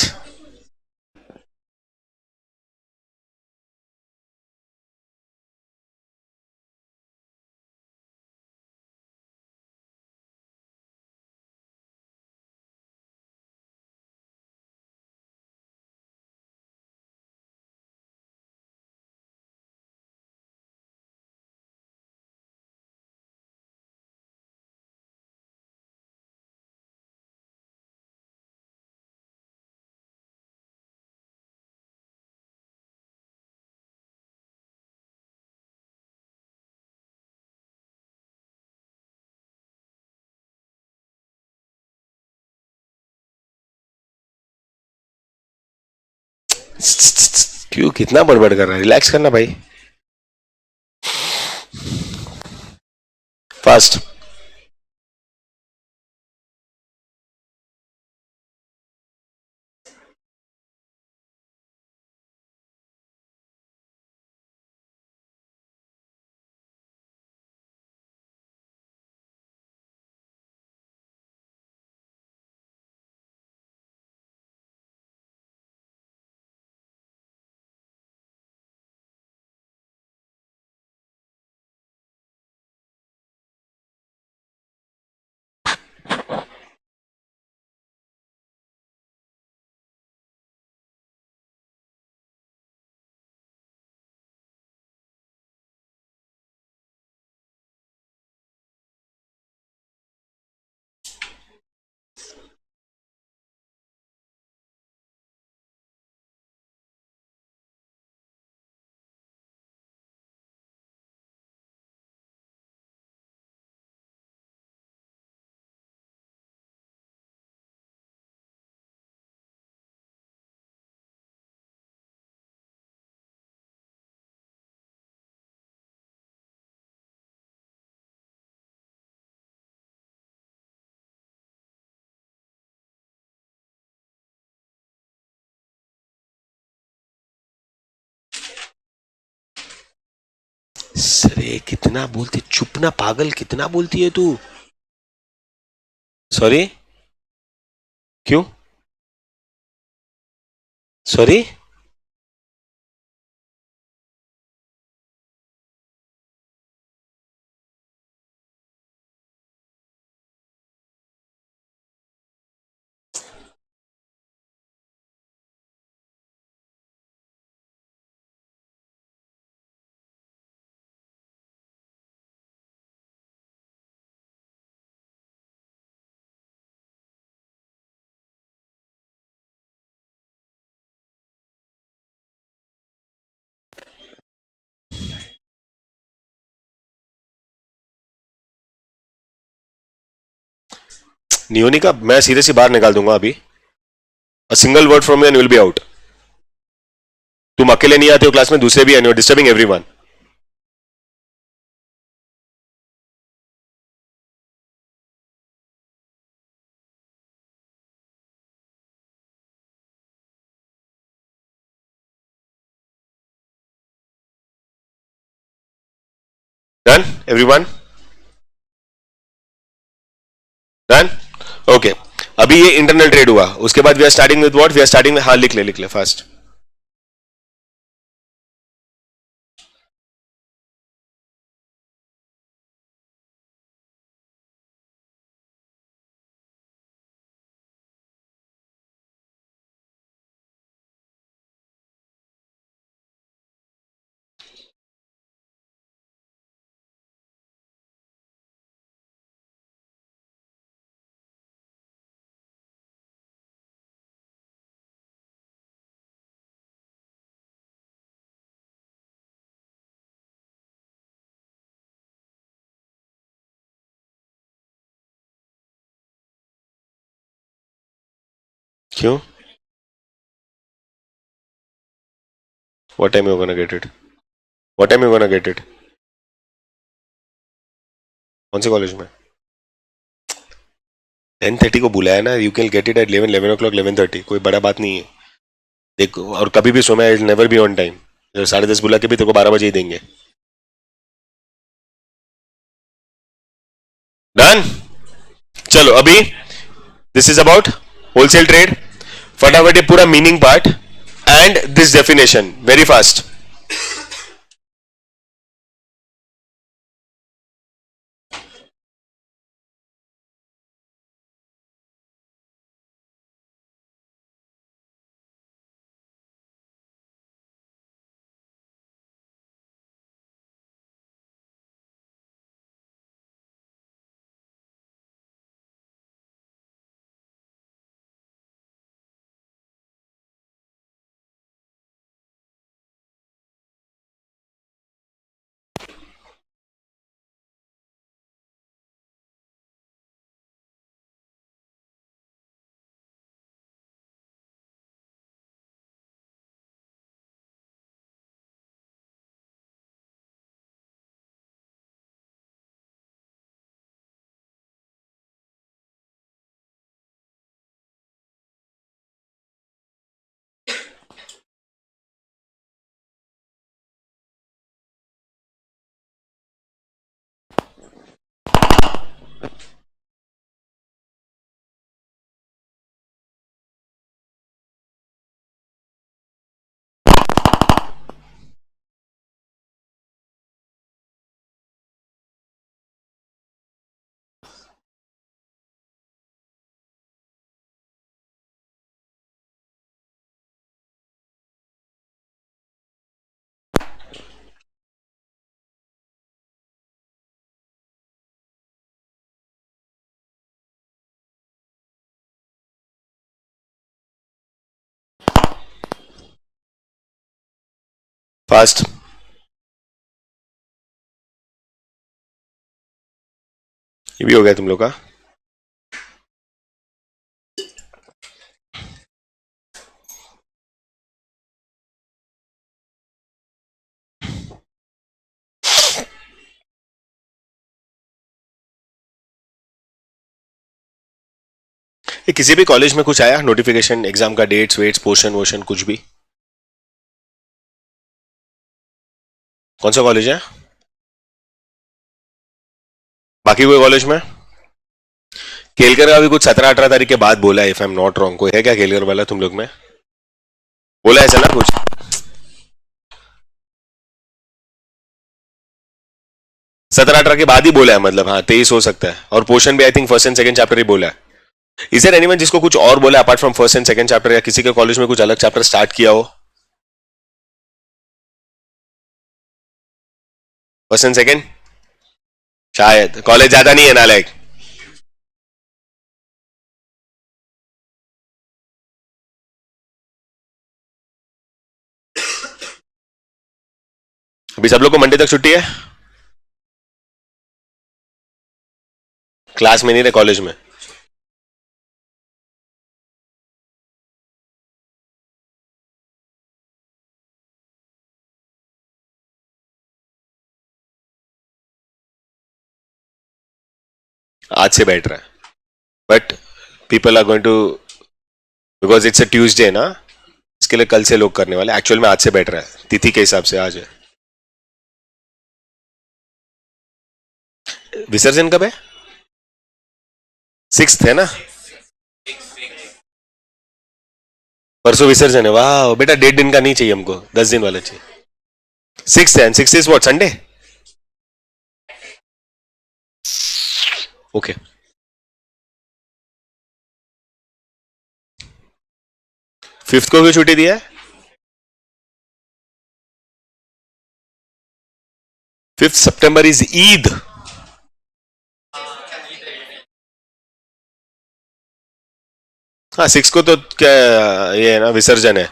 [SPEAKER 1] क्यों कितना बड़बड़ कर रहा है? रिलैक्स करना भाई. फास्ट. सरे कितना बोलती, चुप ना पागल, कितना बोलती है तू. सॉरी. क्यों? सॉरी. नियोनिका, मैं सीधे सी बाहर निकाल दूंगा अभी. A single word from you and will be out. तुम अकेले नहीं आते हो क्लास में, दूसरे भी, and you are disturbing everyone. Done everyone? Done. Okay. अभी ये इंटरनल ट्रेड हुआ, उसके बाद we are starting with what? We are starting में, हाँ लिख ले फास्ट. क्यों? What time you gonna get it? What time you gonna get it? कौन से कॉलेज में? 10:30 को बुलाया ना, you can get it at 11 o'clock, 11:30, कोई बड़ा बात नहीं है. देखो, और कभी भी सोना, I never be on time. 10:30 बुला के भी तेरे को 12 बजे ही देंगे. डन. चलो अभी, this is about wholesale trade. फटाफट ये पूरा meaning part and this definition very fast. Fast. ये भी हो गया तुम लोग का। ये किसी भी कॉलेज में कुछ आया नोटिफिकेशन एग्जाम का, डेट्स वेट्स पोर्शन वोशन कुछ भी? कौन सा कॉलेज है? बाकी कोई कॉलेज में? केलकर का भी कुछ 17-18 तारीख के बाद बोला है, if I am not wrong. कोई है क्या केलकर वाला तुम लोग में? बोला ऐसा ना कुछ? 17-18 के बाद ही बोला है, मतलब हाँ 23 हो सकता है। और पोर्शन भी I think first and second chapter ही बोला है। इज देयर एनीवन जिसको कुछ और बोला apart from first and second chapter, या किसी के कॉलेज में कुछ अलग चैप्टर स्टार्ट किया हो? फर्स्ट एंड सेकंड शायद कॉलेज ज्यादा नहीं है ना, लाइक अभी सब लोग को मंडे तक छुट्टी है। क्लास में नहीं रहे, कॉलेज में। आज से बैठ रहा है, but people are going to, because it's a Tuesday ना, इसके लिए कल से लोग करने वाले। एक्चुअल में आज से बैठ रहा है, तिथि के हिसाब से आज है। विसर्जन कब है? 6 है ना? परसों विसर्जन है। वाह बेटा, 1.5 दिन का नहीं चाहिए हमको, 10 दिन वाला चाहिए। 6 है, 6 is what, Sunday? Okay. 5th को भी छुट्टी दिया है। 5 सितंबर इज ईद। हाँ 6 को तो क्या, ये है ना विसर्जन है,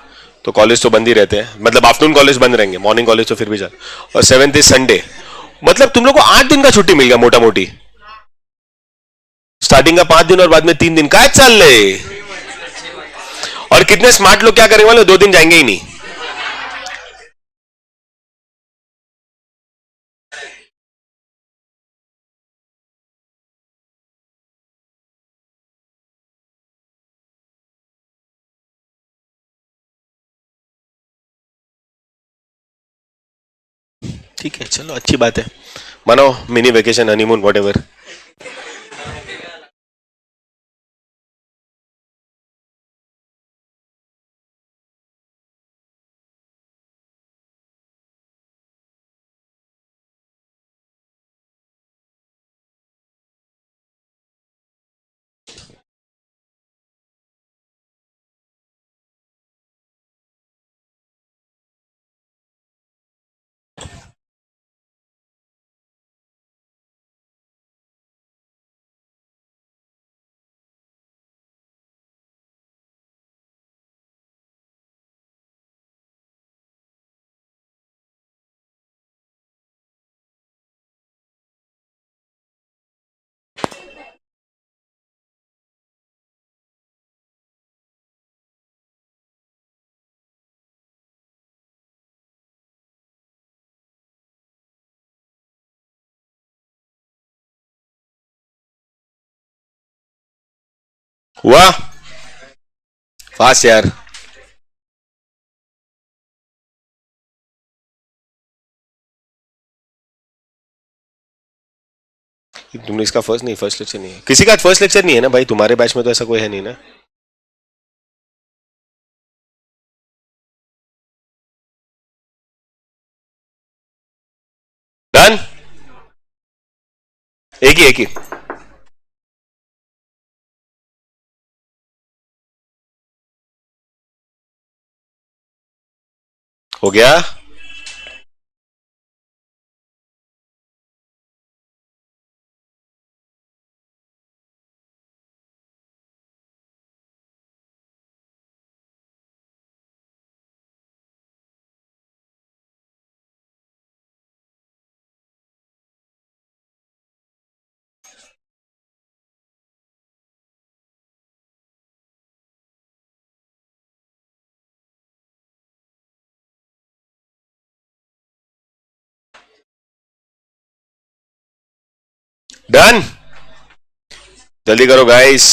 [SPEAKER 1] तो कॉलेज तो बंद ही रहते हैं, मतलब आफ्टरनून कॉलेज बंद रहेंगे, मॉर्निंग कॉलेज तो फिर भी चल। और 7th इज संडे, मतलब तुम लोग को 8 दिन का छुट्टी मिल गया मोटा मोटी। स्टार्टिंग का 5 दिन और बाद में 3 दिन का चल रहे। और कितने स्मार्ट लोग क्या करेंगे वाले, 2 दिन जाएंगे ही नहीं। ठीक है चलो, अच्छी बात है, मनाओ mini vacation, honeymoon, what ever. हुआ फास्ट यार। तुमने इसका फर्स्ट नहीं, फर्स्ट लेक्चर नहीं है किसी का, फर्स्ट लेक्चर नहीं है ना भाई, तुम्हारे बैच में तो ऐसा कोई है नहीं ना। डन, एक ही हो गया। डन, जल्दी करो गाइस.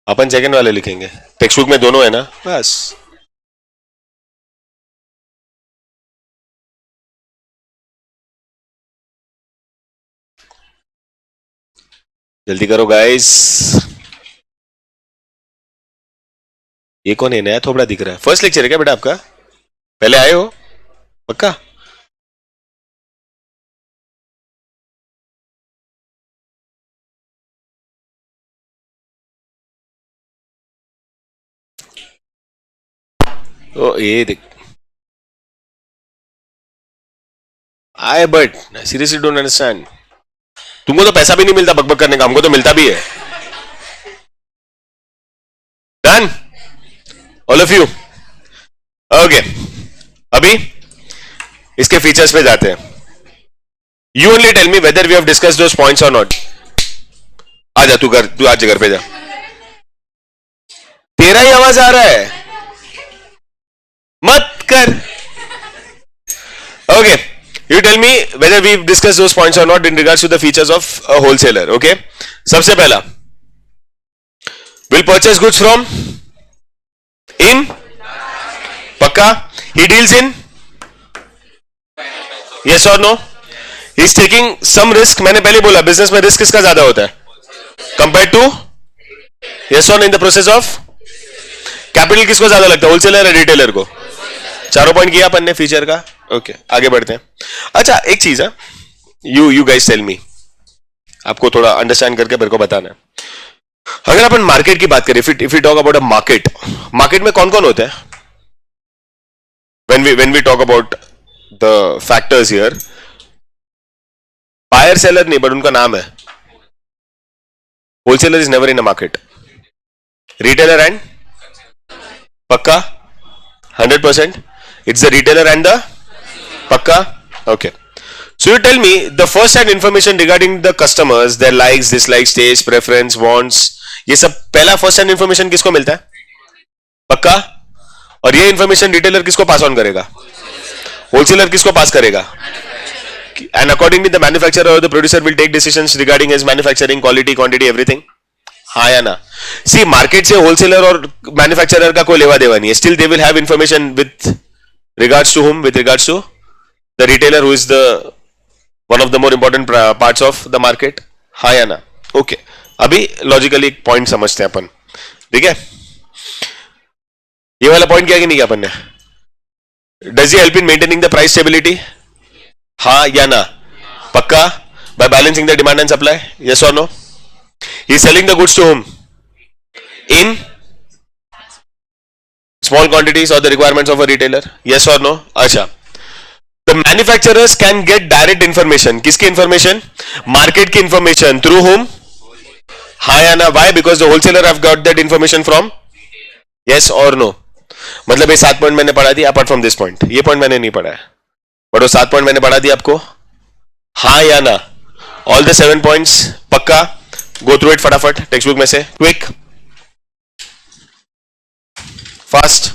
[SPEAKER 1] अपन सेकंड वाले लिखेंगे, टेक्स्ट बुक में दोनों है ना, बस. जल्दी करो गाइस. ये कौन है, नया थोबड़ा दिख रहा है? फर्स्ट लेक्चर है क्या बेटा आपका? पहले आए हो पक्का? ओ ये देख, आए बट सीरियसली डोंट अंडरस्टैंड. तुमको तो पैसा भी नहीं मिलता बकबक करने का, हमको तो मिलता भी है. Done, all of you. Okay, अभी इसके फीचर्स पे जाते हैं. You only tell me whether we have discuss those points और नॉट. आजा तू आज घर पे जा. तेरा ही आवाज आ रहा है, मत कर. Okay, you tell me whether we've discussed those points or not in regards to the features of a wholesaler. Okay, सबसे पहला, will purchase goods from in, पक्का. He deals in, yes or no? He is taking some risk. मैंने पहले बोला business में risk किसका ज्यादा होता है compare to, yes or no? in the process of capital किसको ज्यादा लगता है, होलसेलर या रिटेलर को? चारों पॉइंट किया अपन ने फीचर का. ओके, आगे बढ़ते हैं. अच्छा एक चीज है, यू गाइस टेल मी, आपको थोड़ा अंडरस्टैंड करके मेरे को बताना है. अगर अपन मार्केट की बात करें, if you talk about a market, market में कौन कौन होता है? when we talk about the factors here, buyer seller नहीं, बट उनका नाम है. Wholesaler is never in a market. Retailer and, पक्का 100%. It's the retailer and the, पक्का. Okay, so you tell me the first hand information regarding the customers, their likes, dislikes, taste, preference, wants, ये सब पहला first hand information किसको मिलता है? पक्का. और ये इंफॉर्मेशन रिटेलर किसको पास ऑन करेगा? होलसेलर किसको पास करेगा? एंड अकॉर्डिंगली द मैन्युफैक्चरर और the producer will take decisions regarding his manufacturing, quality, quantity, everything. हाँ या ना? सी, मार्केट से होलसेलर और मैन्युफैक्चरर का कोई लेवा देवा नहीं है. Still they will have information with regards to whom, with regards to the retailer who is the one of the more important parts of the market. हाँ या ना? ओके, अभी लॉजिकली एक पॉइंट समझते हैं अपन. ठीक है, ये वाला पॉइंट किया कि नहीं किया अपन ने? Does he help in maintaining the price stability? हाँ या ना? पक्का. By balancing the demand and supply, yes और no? He is selling the goods to home in small quantities और the requirements of a retailer, yes और no? अच्छा, the manufacturers can get direct information. किसकी information? Market की information through whom? हाँ या ना? why? because the wholesaler have got that information from, yes or no? मतलब ये 7 पॉइंट मैंने पढ़ा दिया अपार्ट फ्रॉम दिस पॉइंट. ये पॉइंट मैंने नहीं पढ़ा है, बट वो 7 पॉइंट मैंने पढ़ा दिया आपको. हाँ या ना? ऑल द 7 पॉइंट्स, पक्का. गो थ्रू इट फटाफट टेक्स्ट बुक में से, क्विक, फास्ट.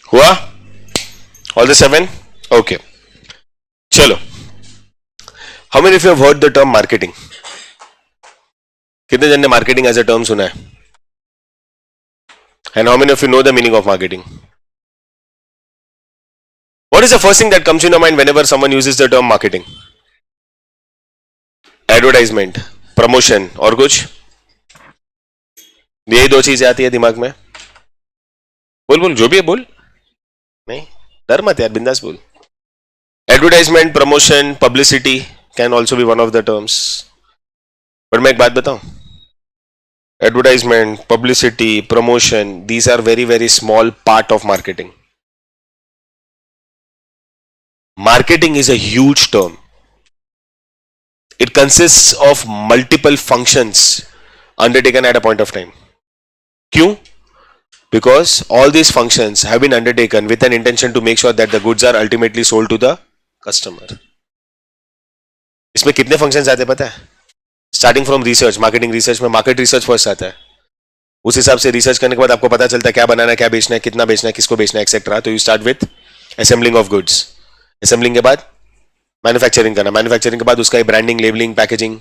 [SPEAKER 1] हुआ? All the 7? ओके, चलो. How many of you have heard the term marketing? कितने जन ने मार्केटिंग एज अ टर्म सुना है? And how many of you know the meaning of marketing? What is the first thing that comes in your mind whenever someone uses the term marketing? Advertisement, promotion, और कुछ? यही दो चीजें आती है दिमाग में. बोल बोल, जो भी है बोल. नहीं, डर मत यार, बिंदास बोल. Advertisement, promotion, publicity can also be one of the terms. But मैं एक बात बताऊं, advertisement, publicity, promotion, these are very very small part of marketing. Marketing is a huge term. It consists of multiple functions undertaken at a point of time. क्यों? Because all these functions have been undertaken with an intention to make sure that the goods are ultimately sold to the customer. इसमें कितने functions आते हैं पता है? Starting from research, marketing research में market research first आता है. उस हिसाब से research करने के बाद आपको पता चलता है क्या बनाना है, क्या बेचना है, कितना बेचना है, किसको बेचना है, एक्सेट्रा. तो you start with assembling of goods. Assembling के बाद मैन्युफैक्चरिंग करना, मैन्युफैक्चरिंग के बाद उसका ब्रांडिंग, लेबलिंग, पैकेजिंग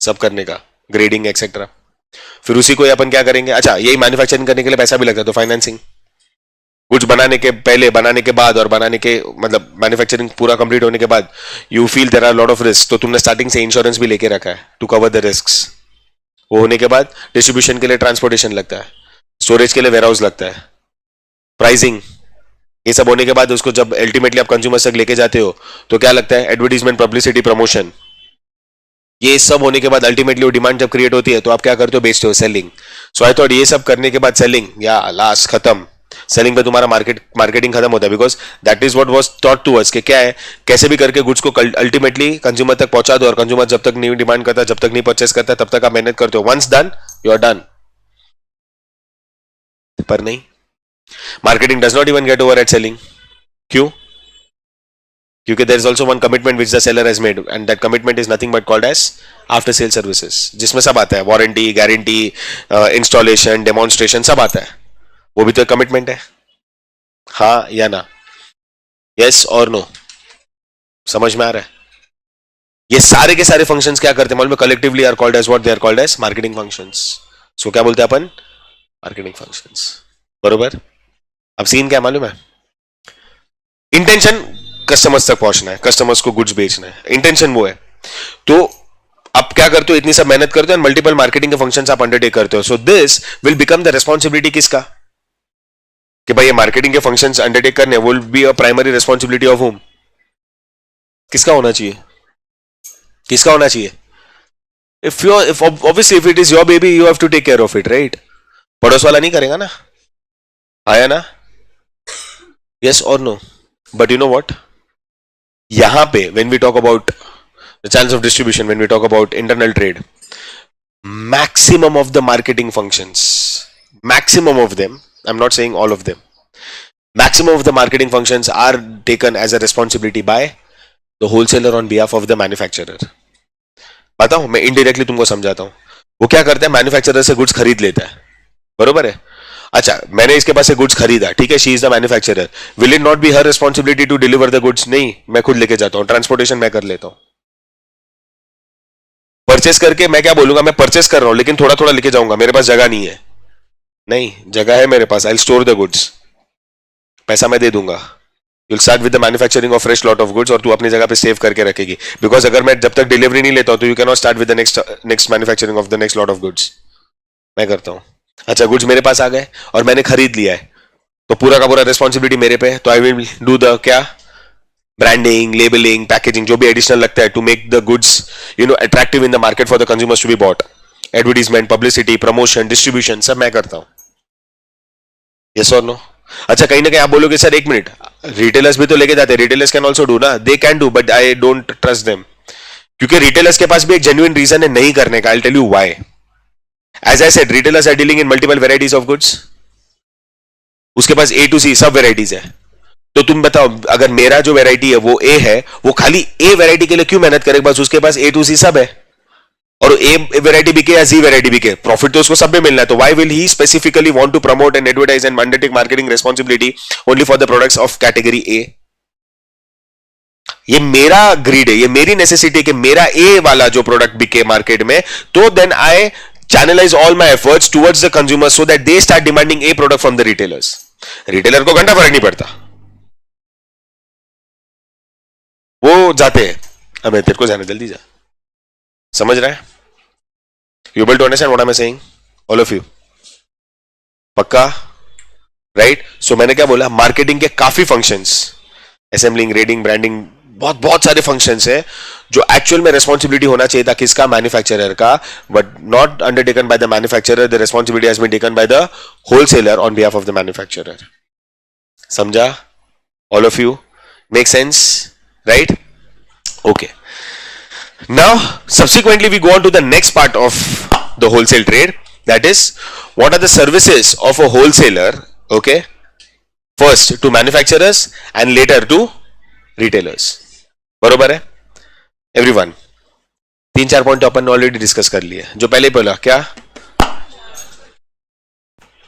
[SPEAKER 1] सब करने का, ग्रेडिंग एक्सेट्रा. फिर उसी को अपन क्या करेंगे, अच्छा यही मैन्युफैक्चरिंग करने के लिए पैसा भी लगता है तो फाइनेंसिंग. कुछ बनाने के पहले, बनाने के बाद और बनाने के मतलब मैन्युफैक्चरिंग पूरा कंप्लीट होने के बाद you feel there are lot of risk, तो तुमने स्टार्टिंग से इंश्योरेंस भी लेके रखा है टू कवर द रिस्क. वो होने के बाद डिस्ट्रीब्यूशन के लिए ट्रांसपोर्टेशन लगता है, स्टोरेज के लिए वेयरहाउस लगता है, प्राइसिंग, ये सब होने के बाद उसको जब अल्टीमेटली आप कंज्यूमर तक लेके जाते हो तो क्या लगता है, एडवर्टीजमेंट, पब्लिसिटी, प्रमोशन. ये सब होने के बाद अल्टीमेटली वो डिमांड जब क्रिएट होती है तो आप क्या करते हो, बेचते हो, सेलिंग. सो आई थॉट ये सब करने के बाद सेलिंग या लास्ट खत्म, सेलिंग पे तुम्हारा मार्केटिंग खत्म होता है. Because that is what was taught to us कि क्या है, कैसे भी करके गुड्स को अल्टीमेटली कंज्यूमर तक पहुंचा दो और कंज्यूमर जब तक नहीं डिमांड करता, जब तक नहीं परचेस करता, तब तक आप मेहनत करते हो. Once done you are done. पर नहीं, marketing does not even get over at selling. क्यों? क्योंकि there is also one commitment which the seller has made and that commitment is nothing but called as after sale services, जिसमें सब आता है, warranty, guarantee, installation, demonstration, सब आता है. वो भी तो एक कमिटमेंट है. हाँ या ना, यस और नो, समझ में आ रहा है? ये सारे के सारे फंक्शंस क्या करते हैं मालूम है, collectively are called as what they are called as marketing functions. So क्या बोलते हैं अपन, मार्केटिंग फंक्शंस. बरोबर. अब सीन क्या मालूम है, इंटेंशन कस्टमर्स तक पहुंचना है, कस्टमर्स को गुड्स बेचना है, इंटेंशन वो है. तो आप क्या करते हो, इतनी सब मेहनत करते हो, मल्टीपल मार्केटिंग के फंक्शंस आप अंडरटेक करते हो. So this will become the responsibility किसका, कि भाई ये मार्केटिंग के फंक्शंस अंडरटेक करने will be a primary responsibility of whom. किसका होना चाहिए, किसका होना चाहिए? If obviously if it is your baby you have to take care of it, right? पड़ोस वाला नहीं करेगा ना, आया ना? यस और no. But you know what, यहां पे when we talk about the channels of distribution, when we talk about internal trade, maximum of the marketing functions, maximum of them, I'm not saying all of them, maximum of the marketing functions are taken as a responsibility by the wholesaler on behalf of the manufacturer. बताओ, मैं indirectly तुमको समझाता हूं. वो क्या करता है, manufacturer से गुड्स खरीद लेता है, बरोबर है? अच्छा, मैंने इसके पास से गुड्स खरीदा, ठीक है, she is the manufacturer. Will it not be her responsibility to deliver the goods? नहीं, मैं खुद लेके जाता हूं, ट्रांसपोर्टेशन मैं कर लेता हूं. परचेस करके मैं क्या बोलूंगा, मैं परचेस कर रहा हूं लेकिन थोड़ा थोड़ा लेके जाऊंगा, मेरे पास जगह नहीं है. नहीं, जगह है मेरे पास, I will store the goods, पैसा मैं दे दूंगा. You will start with the manufacturing of fresh lot of goods और तू अपनी जगह पे सेव करके रखेगी. बिकॉज अगर मैं जब तक डिलीवरी नहीं लेता हूं तो you can not start with the next manufacturing of the next lot of goods. मैं करता हूं. अच्छा, गुड्स मेरे पास आ गए और मैंने खरीद लिया है, तो पूरा का पूरा रिस्पॉन्सिबिलिटी मेरे पे है. तो आई विल डू द क्या, ब्रांडिंग, लेबलिंग, पैकेजिंग, जो भी एडिशनल लगता है to make the goods you know attractive in the market for the consumers to be bought. Advertisement, publicity, promotion, distribution, सब मैं करता हूं. यस और नो? अच्छा, कहीं ना कहीं आप बोलोगे सर एक मिनट, रिटेलर्स भी तो लेके जाते हैं. रिटेलर्स कैन ऑल्सो डू ना, they can do, but I don't trust them. क्योंकि रिटेलर्स के पास भी एक जेन्युइन रीजन है नहीं करने का. I tell you why. As I said, retailers are dealing in multiple varieties of goods. उसके पास A to C सब वेराइटीज है. तो तुम बताओ, अगर मेरा जो वेराइटी है वो A है, वो खाली A वेराइटी के लिए क्यों मेहनत करे? बस उसके पास A to C सब है और ए वेराइटी बिके या जी वेराइटी बिके, प्रॉफिट तो उसको सब में मिलना है. तो why will he specifically want to promote and advertise and undertake marketing responsibility only for the products of category A? ये मेरा ग्रीड है, ये मेरी नेसेसिटी है कि मेरा ए वाला जो प्रोडक्ट बिके मार्केट में, तो then I channelize all my efforts towards the consumers so that they start demanding a product from the retailers. Retailer को घंटा फर्क नहीं पड़ता, वो जाते हैं. अबे तेरे को जाने, जल्दी जा. समझ रहा है? You able to understand what am I saying? All of you. पक्का? राइट? सो मैंने क्या बोला, मार्केटिंग के काफी फंक्शंस, असेंबलिंग, रेडिंग, ब्रांडिंग, बहुत बहुत सारे फंक्शंस है जो एक्चुअल में रेस्पॉन्सिबिलिटी होना चाहिए था किसका, मैन्युफैक्चरर का, but not undertaken by the manufacturer. The responsibility has been taken by the wholesaler on behalf of the manufacturer. समझा? All of you? Make sense? Right? Okay. Now subsequently we go on to the next part of the wholesale trade, that is what are the services of a wholesaler. Okay, first to manufacturers and later to retailers. बरोबर है everyone? 3-4 point अपन ने already discuss कर लिए. जो पहले बोला क्या,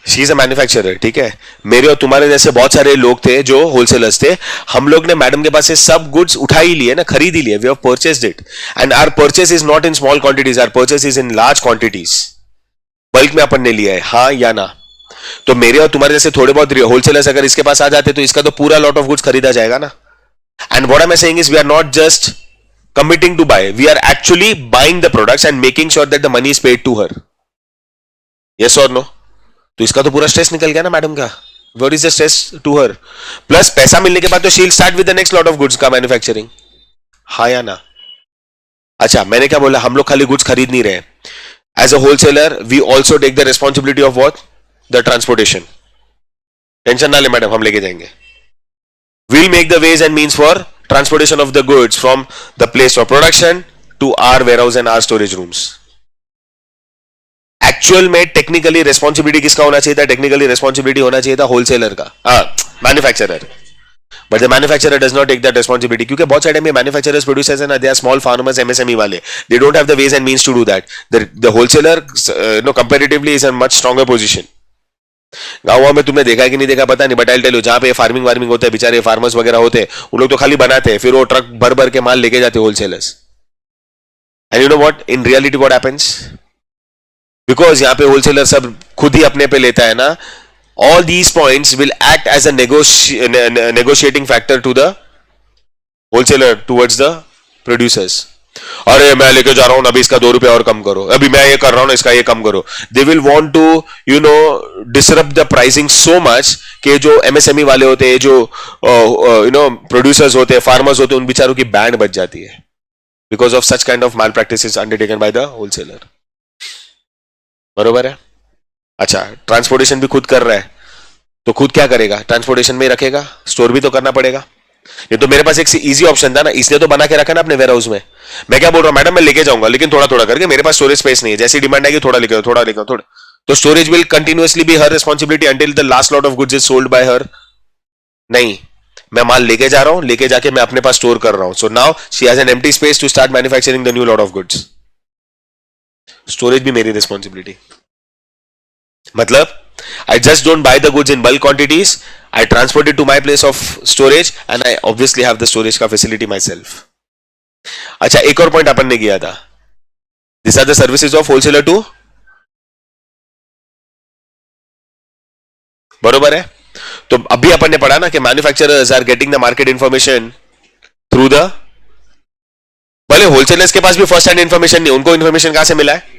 [SPEAKER 1] she is a manufacturer. ठीक है, मेरे और तुम्हारे जैसे बहुत सारे लोग थे जो होलसेलर्स थे. हम लोग ने मैडम के पास से सब गुड्स उठा ही लिए ना, खरीद ही लिए. We have purchased it and our purchase is not in small quantities, our purchase is in large quantities. Bulk में अपन ने लिया है, हाँ या ना? तो मेरे और तुम्हारे जैसे थोड़े बहुत होलसेलर्स अगर इसके पास आ जाते तो इसका तो पूरा लॉट ऑफ गुड्स खरीदा जाएगा ना. And what am I saying is we are not just committing to buy, we are actually buying the products and making sure that the money is paid to her. Yes or no? तो इसका तो पूरा stress निकल गया ना madam का. What is the stress to her? Plus पैसा मिलने के बाद तो she'll start with the next lot of goods का मैन्युफैक्चरिंग. हाँ या ना? अच्छा, मैंने क्या बोला, हम लोग खाली गुड्स खरीद नहीं रहे. As a wholesaler, we also take the responsibility of what? The transportation. Tension ना ले मैडम, हम लेके जाएंगे. We'll make the ways and means for transportation of the goods from the place of production to our warehouse and our storage rooms. Actual में technically responsibility किसका होना चाहिए था? टेक्निकली रेस्पॉन्सिबिलिटी होना चाहिए था होलसेलर का, manufacturer. But the manufacturer does not take that responsibility, क्योंकि बहुत सारे में मैन्युफैक्चरर्स प्रोड्यूसर्स है ना, they are small farmers, MSME वाले. They don't have the ways and means to do that. The wholesaler no comparatively is in much stronger position. गाँव में तुमने देखा है कि नहीं देखा पता नहीं, बट आई टेल यू, जहां पे फार्मिंग वार्मिंग होते हैं, बेचारे फार्मर्स वगैरह होते हैं, उन लोग तो खाली बनाते हैं, फिर वो ट्रक भर भर के माल लेके जाते wholesalers. And you know what, in reality what happens, because यहां पे होलसेलर सब खुद ही अपने पे लेता है ना, all these points will act as a negotiating factor to the wholesaler towards the producers. अरे मैं लेके जा रहा हूं, अभी इसका 2 रुपए और कम करो, अभी मैं ये कर रहा हूं, इसका ये कम करो. They will want to you know disrupt the pricing so much कि जो एमएसएमई वाले होते हैं, जो यू नो प्रोड्यूसर्स होते हैं, फार्मर्स होते हैं, उन बेचारों की बैंड बच जाती है because of such kind of mall practices undertaken by the wholesaler. बरोबर है? अच्छा, ट्रांसपोर्टेशन भी खुद कर रहा है, तो खुद क्या करेगा? ट्रांसपोर्टेशन में रखेगा, स्टोर भी तो करना पड़ेगा. ये तो मेरे पास एक इजी ऑप्शन था ना, इसने तो बना के रखा ना अपने वेयर हाउस में. मैं क्या बोल रहा हूं, मैडम मैं लेके जाऊंगा लेकिन थोड़ा थोड़ा करके, मेरे पास स्टोरेज स्पेस नहीं है, जैसी डिमांड आएगी थोड़ा लेके थोड़ा लेके थोड़ा. तो storage will continuously be her responsibility until the last lot of goods is sold by her. नहीं, मैं माल लेके जा रहा हूं, लेके जाके मैं अपने पास स्टोर कर रहा हूं. So now she has an empty space to start manufacturing the new lot of goods. Storage भी मेरी रिस्पॉन्सिबिलिटी. मतलब I just don't buy the goods in bulk quantities. I transport it to my place of storage and I obviously have the storage का facility myself. अच्छा, एक और point अपन ने किया था. These are the services of wholesaler too. बरोबर है? तो अभी अपन ने पढ़ा ना कि manufacturers are getting the market information through the, भले होलसेलर्स के पास भी फर्स्ट हैंड इंफॉर्मेशन नहीं, उनको इंफॉर्मेशन कहां से मिला है?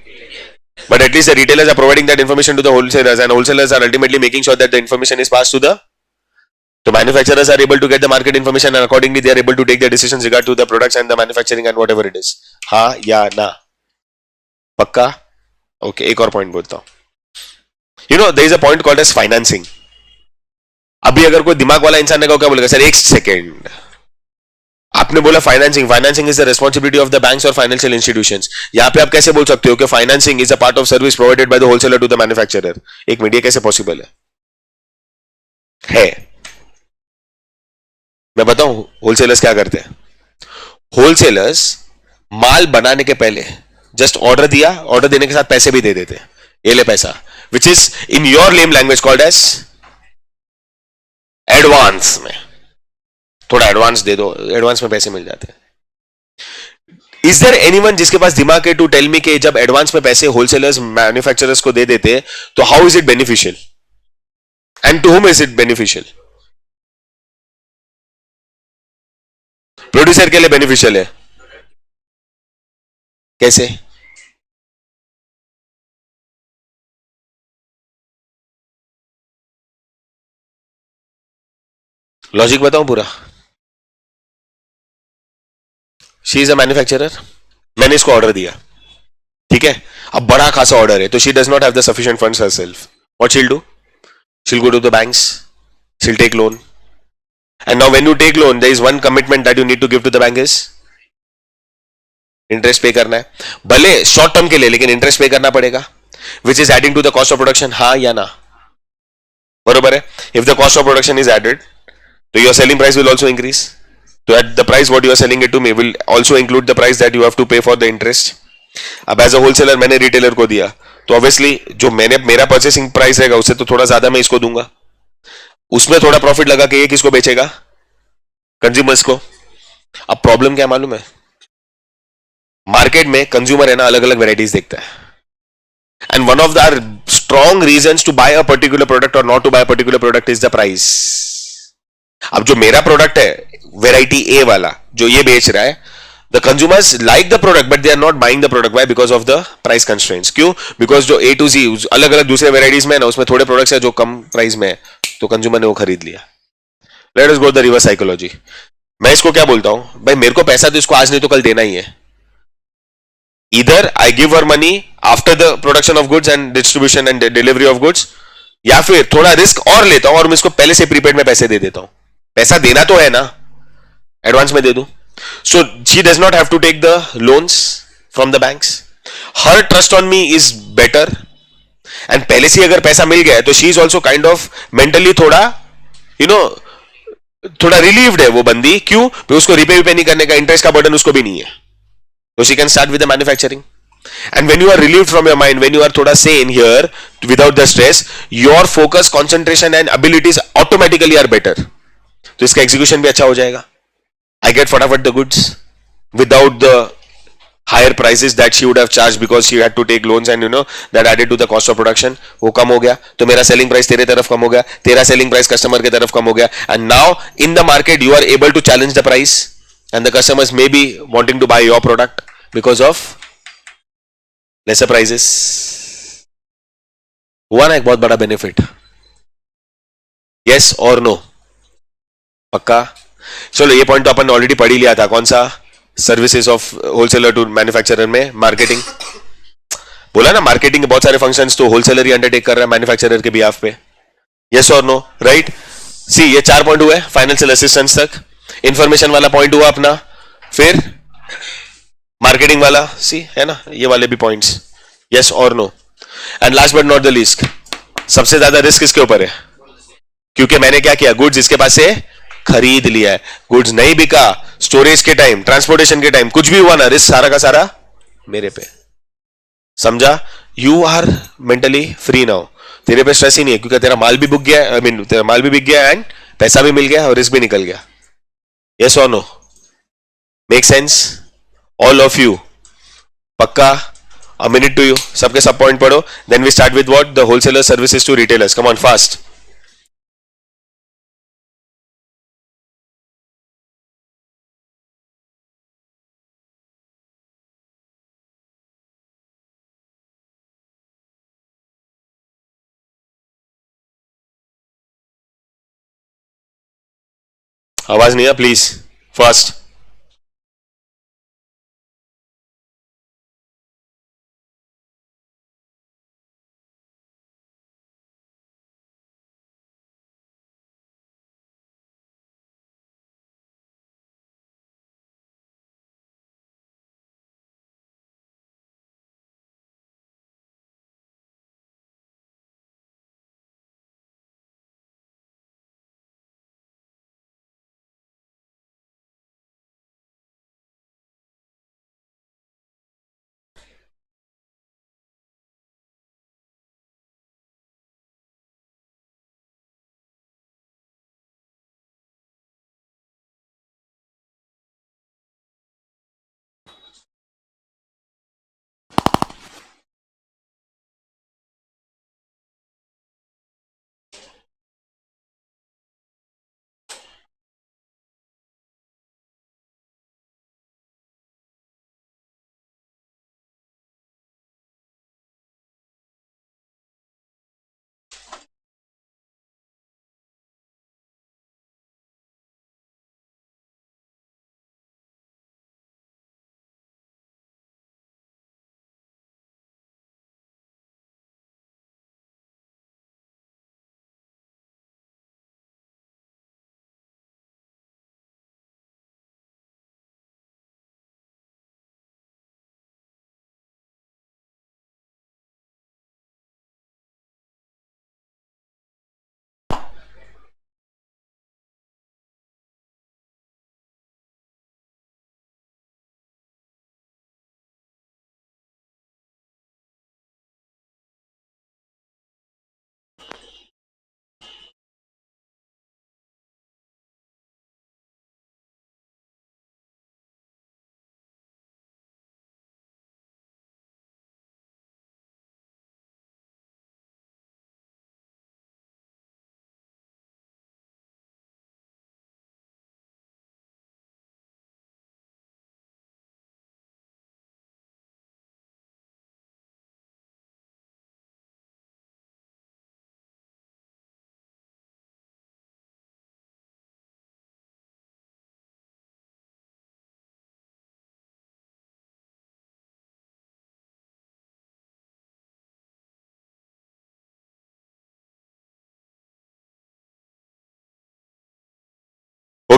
[SPEAKER 1] But at least the retailers are providing that information to the wholesalers, and wholesalers are ultimately making sure that the information is passed to the. So manufacturers are able to get the market information, and accordingly they are able to take their decisions regard to the products and the manufacturing and whatever it is. हाँ या ना? पक्का? Okay, एक और point बोलता हूँ. You know there is a point called as financing. अभी अगर कोई दिमाग वाला इंसान ने क्या बोलेगा, सर एक सेकेंड, आपने बोला financing, financing is the responsibility of the banks और फाइनेंशियल इंस्टीट्यूशंस. यहां पे आप कैसे बोल सकते हो कि financing is a part of service provided by the wholesaler to the manufacturer? एक मिनट, ये कैसे पॉसिबल है? मैं बताऊं होलसेलर्स क्या करते हैं. होलसेलर्स माल बनाने के पहले जस्ट ऑर्डर दिया, ऑर्डर देने के साथ पैसे भी दे देते, ये ले पैसा, which is in your layman language called as advance में, थोड़ा एडवांस दे दो, एडवांस में पैसे मिल जाते हैं। इज देयर एनीवन जिसके पास दिमाग है टू टेल मी कि जब एडवांस में पैसे होलसेलर्स मैन्युफैक्चरर्स को दे देते तो how is it beneficial and to whom is it beneficial? Producer के लिए बेनिफिशियल है, कैसे? लॉजिक बताऊं पूरा। शी इज अ मैन्युफैक्चरर, मैंने इसको ऑर्डर दिया, ठीक है, अब बड़ा खासा ऑर्डर है, तो she does not have the sufficient funds herself, what she'll do? She'll go to the banks, she'll take loan, and now when you take loan there is one commitment that you need to give to the bank is interest पे करना है, भले short term के लिए, लेकिन interest पे करना पड़ेगा, which is adding to the cost of production, हाँ या ना? बरोबर है। If the cost of production is added तो your selling price will also increase, तो at the price what you are selling it to me will also include the price that you have to pay for the interest. अब as a wholesaler मैंने retailer को दिया, तो obviously जो मैंने मेरा purchasing price रहेगा उससे तो थोड़ा ज्यादा मैं इसको दूंगा, उसमें थोड़ा प्रॉफिट लगा के ये किसको बेचेगा? कंज्यूमर्स को। अब प्रॉब्लम क्या मालूम है, मार्केट में कंज्यूमर है ना अलग अलग वेराइटीज देखता है, and one of the strong reasons to buy a particular product और not to buy a particular product is the price. अब जो मेरा प्रोडक्ट है वेराइटी ए वाला जो ये बेच रहा है, the consumers like the product but they are not buying the product, why? Because of the price constraints. क्यों? बिकॉज जो ए टू जी अलग अलग दूसरे वेराइटीज में है ना, उसमें थोड़े प्रोडक्ट्स है जो कम प्राइस में है, तो कंज्यूमर ने वो खरीद लिया। Let us go the reverse psychology. मैं इसको क्या बोलता हूं, भाई मेरे को पैसा तो इसको आज नहीं तो कल देना ही है, इधर I give her money after the production of goods and distribution and delivery of goods, या फिर थोड़ा रिस्क और लेता हूं और मैं इसको पहले से प्रीपेड में पैसे दे देता हूं, पैसा देना तो है ना, एडवांस में दे दूं। So she does not have to take the loans from the banks, her trust on me is better, and पहले से अगर पैसा मिल गया है तो she is also kind of mentally थोड़ा यू नो थोड़ा रिलीव्ड है वो बंदी। क्यों? उसको रिपे नहीं करने का इंटरेस्ट का बर्डन उसको भी नहीं है, so she can start with the manufacturing. And when you are relieved from your mind, when you are thoda sane here without the stress, your focus, concentration and abilities automatically are better, तो इसका execution भी अच्छा हो जाएगा। I get फटाफट the goods without the higher prices that she would have charged because she had to take loans and that added to the cost of production, वो कम हो गया, तो मेरा selling price तेरे तरफ कम हो गया, तेरा selling price customer के तरफ कम हो गया, and now in the market you are able to challenge the price and the customers may be wanting to buy your product because of lesser prices। हुआ ना एक बहुत बड़ा बेनिफिट, यस और नो? पक्का? चलो ये पॉइंट तो अपन ऑलरेडी पढ़ ही लिया था, कौन सा? Services of wholesaler to manufacturer में मार्केटिंग, बोला ना मार्केटिंग के बहुत सारे फंक्शंस तो होलसेलर ही अंडरटेक कर रहा है मैन्युफैक्चरर के बिहाफ पे, यस और नो? राइट। सी ये 4 पॉइंट हुए फाइनेंशियल असिस्टेंस तक, इंफॉर्मेशन वाला पॉइंट हुआ अपना, फिर मार्केटिंग वाला, सी है ना ये वाले भी पॉइंट्स, यस और no? And last but not the least, सबसे ज्यादा रिस्क किसके ऊपर है? क्योंकि मैंने क्या किया, गुड्स इसके पास से खरीद लिया है, गुड्स नहीं बिका, स्टोरेज के टाइम, ट्रांसपोर्टेशन के टाइम कुछ भी हुआ ना, रिस्क सारा का सारा मेरे पे, समझा? You are mentally free now, तेरे पे स्ट्रेस ही नहीं है, क्योंकि तेरा माल भी बिक गया, आई मीन तेरा माल भी बिक गया एंड पैसा भी मिल गया और रिस्क भी निकल गया, यस और no? Make sense all of you? पक्का? A minute to you, सबके सब पॉइंट पढ़ो, then we start with what? The wholesaler services to retailers. Come on, fast. आवाज नहीं है, प्लीज फास्ट।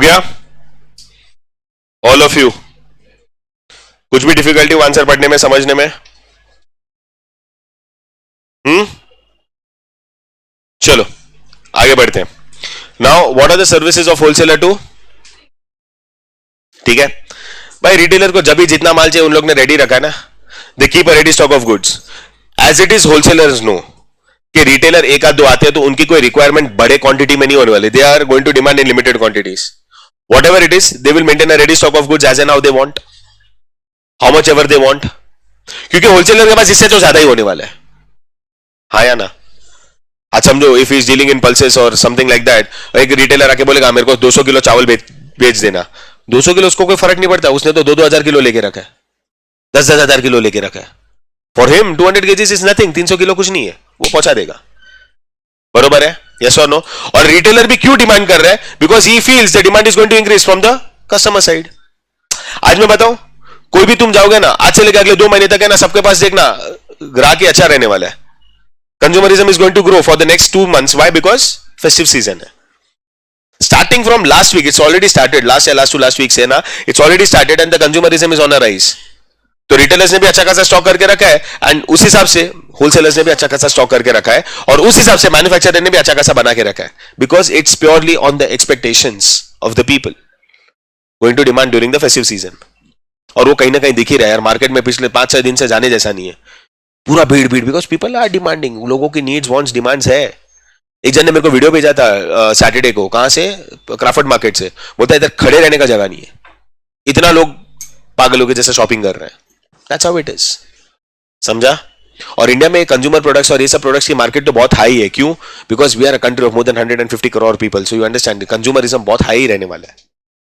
[SPEAKER 1] गया ऑल ऑफ यू? कुछ भी डिफिकल्टी हो आंसर पढ़ने में, समझने में? चलो आगे बढ़ते हैं. Now what are the services of wholesaler to? ठीक है भाई, रिटेलर को जब भी जितना माल चाहिए उन लोग ने रेडी रखा है ना. They keep a ready stock of goods. As it is wholesalers know कि रिटेलर एक आध दो आते हैं तो उनकी कोई रिक्वायरमेंट बड़े क्वांटिटी में नहीं होने वाली. They are going to demand in limited quantities. Whatever it is they will maintain a ready stock of goods as and how they want, how much ever they want. क्योंकि wholesaler के पास इससे तो ज्यादा ही होने वाला है. हाँ या ना? आज समझो if is dealing in pulses और समथिंग लाइक दैट, एक रिटेलर आके बोलेगा मेरे को 200 किलो चावल बेच देना. 200 किलो उसको कोई फर्क नहीं पड़ता, उसने तो 2-2 हजार किलो लेके रखा है, 10-10 हजार किलो लेके रखा है. For him 200 KGs is nothing. 300 kilo कुछ नहीं है, वो पहुंचा देगा. बरोबर है? यस और नो? और रिटेलर भी क्यों डिमांड कर रहा है? Because he feels the demand is going to increase from the customer side. आज मैं बताऊं, कोई भी तुम जाओगे ना आज से लेकर अगले 2 महीने तक है ना, सबके पास देखना ग्राहक अच्छा रहने वाला है. Consumerism is going to grow for the next 2 months. Why? Because festive season है. Starting from last week it's already started. Last to last week से ना it's already started and the consumerism is on a rise. तो retailers ने भी अच्छा खासा stock करके रखा है एंड उस हिसाब से होलसेलर्स ने भी अच्छा खासा स्टॉक करके रखा है और उस हिसाब से मैन्युफैक्चरर ने भी अच्छा खासा बना के रखा है. Because it's purely on the expectations of the people going to demand during the festive season. और वो कहीं ना कहीं दिख ही रहा है यार मार्केट में. पिछले 5-6 दिन से जाने जैसा नहीं है, पूरा भीड़ बिकॉज पीपल आर डिमांडिंग. लोगों की नीड्स वांट्स डिमांड्स है. एक जन ने मेरे को वीडियो भेजा था सैटरडे को, कहां से? क्राफर्ड मार्केट से. बोलता है इधर खड़े रहने का जगह नहीं है, इतना लोग पागलों के जैसे शॉपिंग कर रहे हैं. That's how it is. समझा? और इंडिया में कंज्यूमर प्रोडक्ट्स और ये सब प्रोडक्ट्स की मार्केट तो बहुत हाई है. क्यों? Because we are a country of more than 150 crore people. So you understand consumerism बहुत हाई रहने वाला है.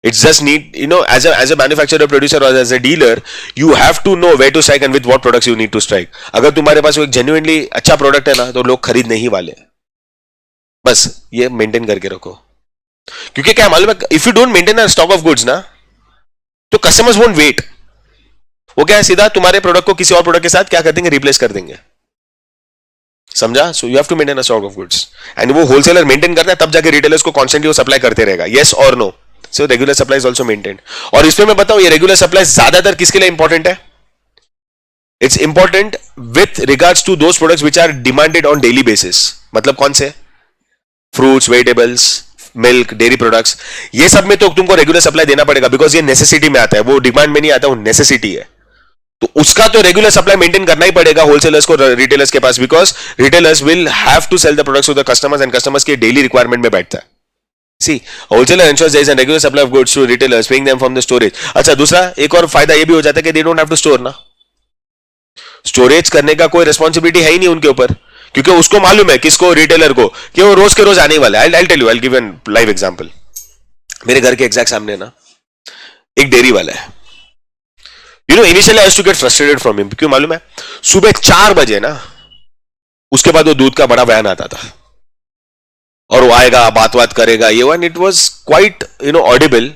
[SPEAKER 1] It's just need, you know, as a manufacturer, producer or as a dealer, you have to know where to strike and with what products you need to strike. अगर तुम्हारे पास एक genuinely अच्छा product है ना तो लोग खरीदने ही वाले हैं. बस ये मेंटेन करके रखो. क्योंकि क्या मालूम है, if you don't maintain a stock of goods ना तो कस्टमर्स वोंट वेट. वो क्या है, सीधा तुम्हारे प्रोडक्ट को किसी और प्रोडक्ट के साथ क्या कर देंगे? रिप्लेस कर देंगे. समझा? So you have to maintain a stock of goods and वो होलसेलर मेंटेन करता है, तब जाके रिटेलर्स को कॉन्स्टेंटली वो सप्लाई करते रहेगा. यस और no? So regular supply is also maintained. और इसमें मैं बताऊं ये रेगुलर सप्लाई ज्यादातर किसके लिए इंपॉर्टेंट है? It's important with regards to those products which are demanded on daily basis. मतलब कौन से? Fruits, vegetables, milk, dairy products. ये सब में तो तुमको रेगुलर सप्लाई देना पड़ेगा बिकॉज ये नेसेसिटी में आता है, वो डिमांड में नहीं आता, वो नेसेसिटी है. तो उसका तो रेगुलर सप्लाई मेंटेन करना ही पड़ेगा होलसेलर्स को, रिटेलर्स के पास. Because retailers will have to sell the products to the customers and customers के डेली रिक्वायरमेंट में बैठता है. See, wholesaler ensures there is a regular supply of goods to retailers, paying them from the storage. अच्छा, दूसरा एक और फायदा ये भी हो जाता है कि they don't have to store ना. स्टोरेज करने का कोई रिस्पॉन्सिबिलिटी है ही नहीं उनके ऊपर, क्योंकि उसको मालूम है, किसको? रिटेलर को, कि वो रोज के रोज आने वाला है. I'll tell you, I'll give a live example. मेरे घर के एग्जैक्ट सामने ना एक डेयरी वाला है. You know, initially I used to get frustrated from him. क्यों मालूम है? सुबह 4 बजे ना उसके बाद वो दूध का बड़ा वैन आता था और वो आएगा, बात करेगा, ये one. It was quite Audible,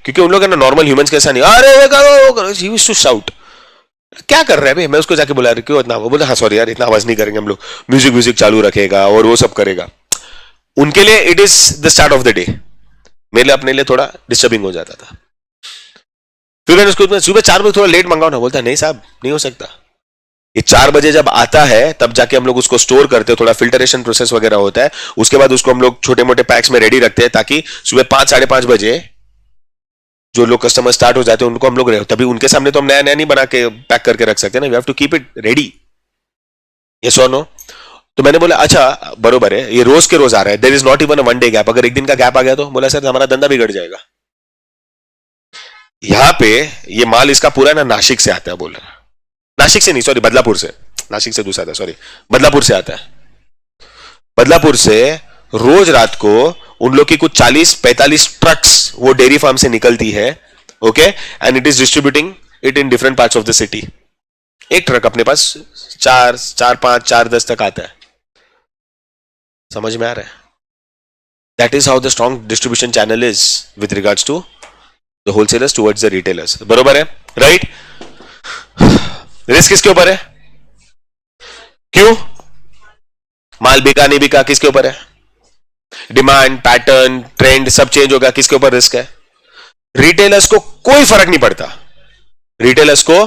[SPEAKER 1] क्योंकि उन लोग है ना नॉर्मल ह्यूमंस कैसा नहीं. अरे ये करो, ही यूज्ड टू शाउट. क्या कर रहे हैं भाई? मैं उसको जाके बुला रहा, क्यों इतना? वो बोला हाँ सॉरी यार, इतना आवाज नहीं करेंगे हम लोग, म्यूजिक चालू रखेगा और वो सब करेगा. उनके लिए it is the start of the day. मेरे लिए, अपने लिए थोड़ा डिस्टर्बिंग हो जाता था. फिर मैंने उसको सुबह 4 बजे थोड़ा लेट मंगाओ ना. बोलता नहीं साहब, नहीं हो सकता. ये 4 बजे जब आता है तब जाके हम लोग उसको स्टोर करते हैं, थोड़ा फिल्टरेशन प्रोसेस वगैरह होता है, उसके बाद उसको हम लोग छोटे मोटे पैक्स में रेडी रखते हैं ताकि सुबह 5-5:30 बजे जो लोग कस्टमर स्टार्ट हो जाते हैं उनको हम लोग तभी उनके सामने तो हम नया नहीं बना के पैक करके रख सकते हैं ना. We have to keep it ready. Yes और नो? तो मैंने बोला अच्छा बरोबर है, ये रोज के रोज आ रहा है, there is not even a 1 day गैप. अगर एक दिन का गैप आ गया तो बोला सर हमारा धंधा बिगड़ जाएगा. यहां पे ये माल इसका पूरा ना नासिक से आता है. बोल रहा, नासिक से नहीं, सॉरी, बदलापुर से. नासिक से दूसरा था, सॉरी, बदलापुर से आता है. बदलापुर से रोज रात को उन लोग की कुछ 40-45 ट्रक्स वो डेयरी फार्म से निकलती है. Okay, and it is distributing it in different parts of the city. एक ट्रक अपने पास 4-5-4-10 तक आता है. समझ में आ रहा है? That is how the strong distribution channel is with regards to the wholesalers towards the retailers. बरोबर है? राइट? रिस्क किसके ऊपर है? क्यों? माल बिका नहीं बिका किसके ऊपर है? डिमांड, पैटर्न, ट्रेंड सब चेंज होगा, किसके ऊपर रिस्क है? रिटेलर्स को कोई फर्क नहीं पड़ता, रिटेलर्स को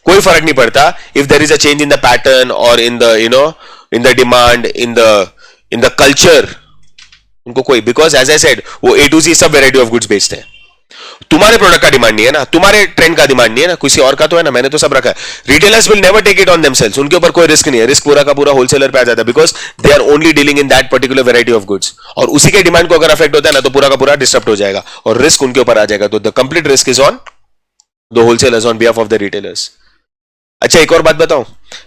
[SPEAKER 1] कोई फर्क नहीं पड़ता if there is a change in the pattern और in the in the demand in the culture, उनको कोई, बिकॉज एज आई सेड वो A to Z सब वेराइटी ऑफ गुड्स बेचते हैं। तुम्हारे प्रोडक्ट का डिमांड नहीं है ना, तुम्हारे ट्रेंड का डिमांड नहीं है ना, किसी और का तो है ना, मैंने तो सब रखा है। Retailers will never take it on themselves, उनके ऊपर कोई रिस्क नहीं है, रिस्क पूरा का पूरा होलसेलर पे आ जाता है, because they are only dealing in that particular variety of goods, और उसी के डिमांड को अगर अफेक्ट होता है ना तो पूरा का पूरा डिस्टर्ब हो जाएगा और रिस्क उनके ऊपर आ जाएगा। तो the complete risk is on the wholesalers on behalf of the retailers. अच्छा एक और बात बताऊं,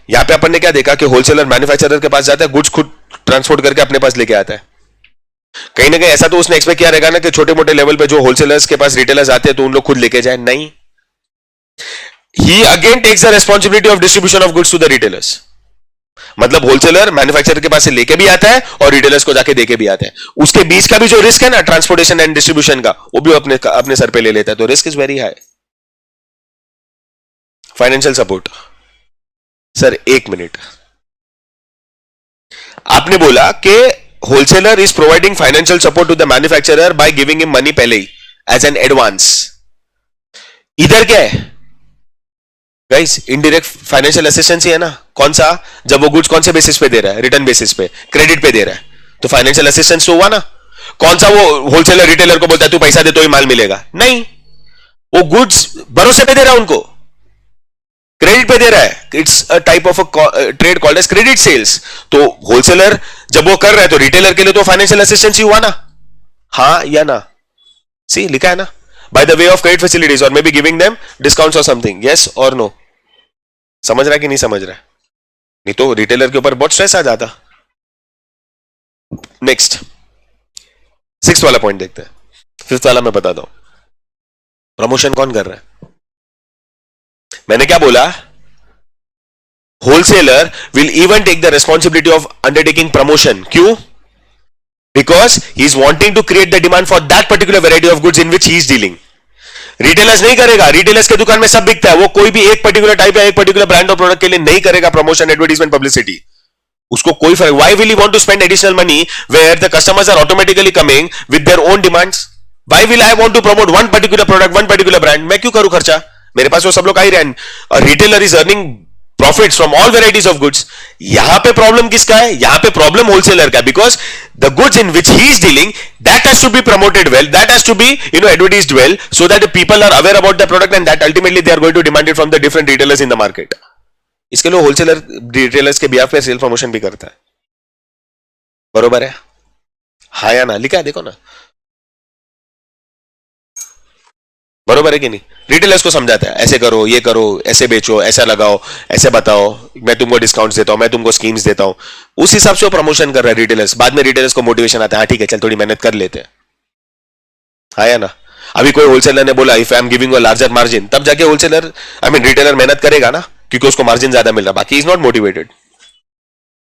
[SPEAKER 1] यहां पे अपन ने क्या देखा कि होलसेलर मैन्युफैक्चरर के पास जाता है, गुड्स खुद ट्रांसपोर्ट करके अपने पास लेके आता है। कहीं ना कहीं ऐसा तो उसने एक्सपेक्ट किया रहेगा ना कि छोटे मोटे लेवल पे जो होलसेलर्स के पास रिटेलर्स आते हैं तो उन लोग खुद लेके जाए, नहीं, he again takes the responsibility of distribution of goods to the retailers. मतलब होलसेलर मैन्युफैक्चरर के पास से लेके भी आता है और रिटेलर्स को जाके देके भी आता है, उसके बीच का भी जो रिस्क है ना ट्रांसपोर्टेशन एंड डिस्ट्रीब्यूशन का, वो भी अपने सर पे ले लेता है, तो risk is very high. Financial support, sir एक मिनट, आपने बोला कि wholesaler is providing financial support to the manufacturer by giving him money पहले ही एज एन एडवांस। इधर क्या है गाइस, इनडायरेक्ट फाइनेंशियल असिस्टेंस ही है ना। कौन सा, जब वो गुड्स कौन से बेसिस पे दे रहा है, रिटर्न बेसिस पे, क्रेडिट पे दे रहा है, तो फाइनेंशियल असिस्टेंस तो हुआ ना। कौन सा वो होलसेलर रिटेलर को बोलता है तू पैसा दे तो ही माल मिलेगा, नहीं, वो गुड्स भरोसे पे दे रहा है, उनको क्रेडिट पे दे रहा है। It's a type of a trade called as credit sales. तो होलसेलर जब वो कर रहा है तो रिटेलर के लिए तो फाइनेंशियल असिस्टेंस ही हुआ ना, हाँ या ना, सी लिखा है ना, by the way of credit facilities और may be giving them discounts और समथिंग, यस और नो। समझ रहा है कि नहीं समझ रहा है, नहीं तो रिटेलर के ऊपर बहुत स्ट्रेस आ जाता। नेक्स्ट 6th वाला पॉइंट देखते हैं। 5th वाला मैं बता दूं, प्रमोशन कौन कर रहा है। मैंने क्या बोला, wholesaler will even take the responsibility of undertaking promotion, क्यों, because he is wanting to create the demand for that particular variety of goods in which he is dealing. Retailers नहीं करेगा, रिटेलर्स के दुकान में सब बिकता है, वो कोई भी एक पर्टिकुलर टाइप या एक पर्टिकुलर ब्रांड और प्रोडक्ट के लिए नहीं करेगा प्रमोशन, एडवर्टाइजमेंट, पब्लिसिटी, उसको कोई फर्क। Why will he want to spend additional money where the customers are automatically coming with their own demands. Why will I want to promote one particular product, one particular brand, मैं क्यों करूं खर्चा, मेरे पास वो सब लोग आ ही रहे हैं। Retailer is earning profits from all varieties of goods. यहां पे प्रॉब्लम किसका है, यहां पे प्रॉब्लम होलसेलर का, because the goods in which he is dealing that has to be promoted well, that has to be advertised well, so that people are aware about the product and that ultimately they are going to demand it from the different retailers in the market. इसके लिए wholesaler retailers के behalf पे cell promotion भी करता है, बरोबर है, हाँ या ना, लिखा है देखो ना, बरोबर है कि नहीं। रिटेलर्स को समझाता है ऐसे करो, ये करो, ऐसे बेचो, ऐसा लगाओ, ऐसे बताओ, मैं तुमको डिस्काउंट्स देता हूं, मैं तुमको स्कीम्स देता हूं, उस हिसाब से वो प्रमोशन कर रहा है रिटेलर्स। बाद में रिटेलर्स को मोटिवेशन आता है, हाँ ठीक है चल थोड़ी मेहनत कर लेते हैं, हाँ या ना। अभी कोई होलसेलर ने बोला if I am giving a larger margin, तब जाके होलसेलर रिटेलर मेहनत करेगा ना, क्योंकि उसको मार्जिन ज्यादा मिल रहा, बाकी इज नॉट मोटिवेटेड,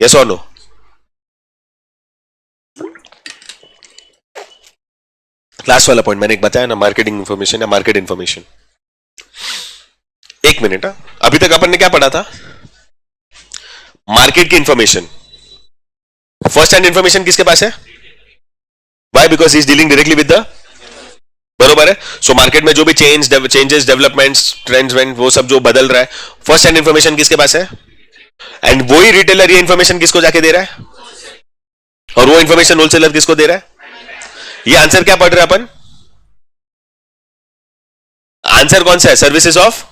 [SPEAKER 1] यस और नो। लास्ट वाला पॉइंट मैंने एक बताया ना, मार्केटिंग इंफॉर्मेशन या मार्केट इंफॉर्मेशन। एक मिनट, अभी तक अपन ने क्या पढ़ा था, मार्केट की इंफॉर्मेशन। फर्स्ट हैंड इंफॉर्मेशन किसके पास है, why, because he is dealing directly with the, बरोबर है। सो मार्केट में जो भी चेंजेस, डेवलपमेंट्स, ट्रेंड्स, वो सब जो बदल रहा है, फर्स्ट हैंड इंफॉर्मेशन किसके पास है, एंड वही रिटेलर ये इंफॉर्मेशन किसको जाके दे रहा है, और वो इंफॉर्मेशन होलसेलर किसको दे रहा है। ये आंसर क्या पढ़ रहे हैं अपन, आंसर कौन सा है, services of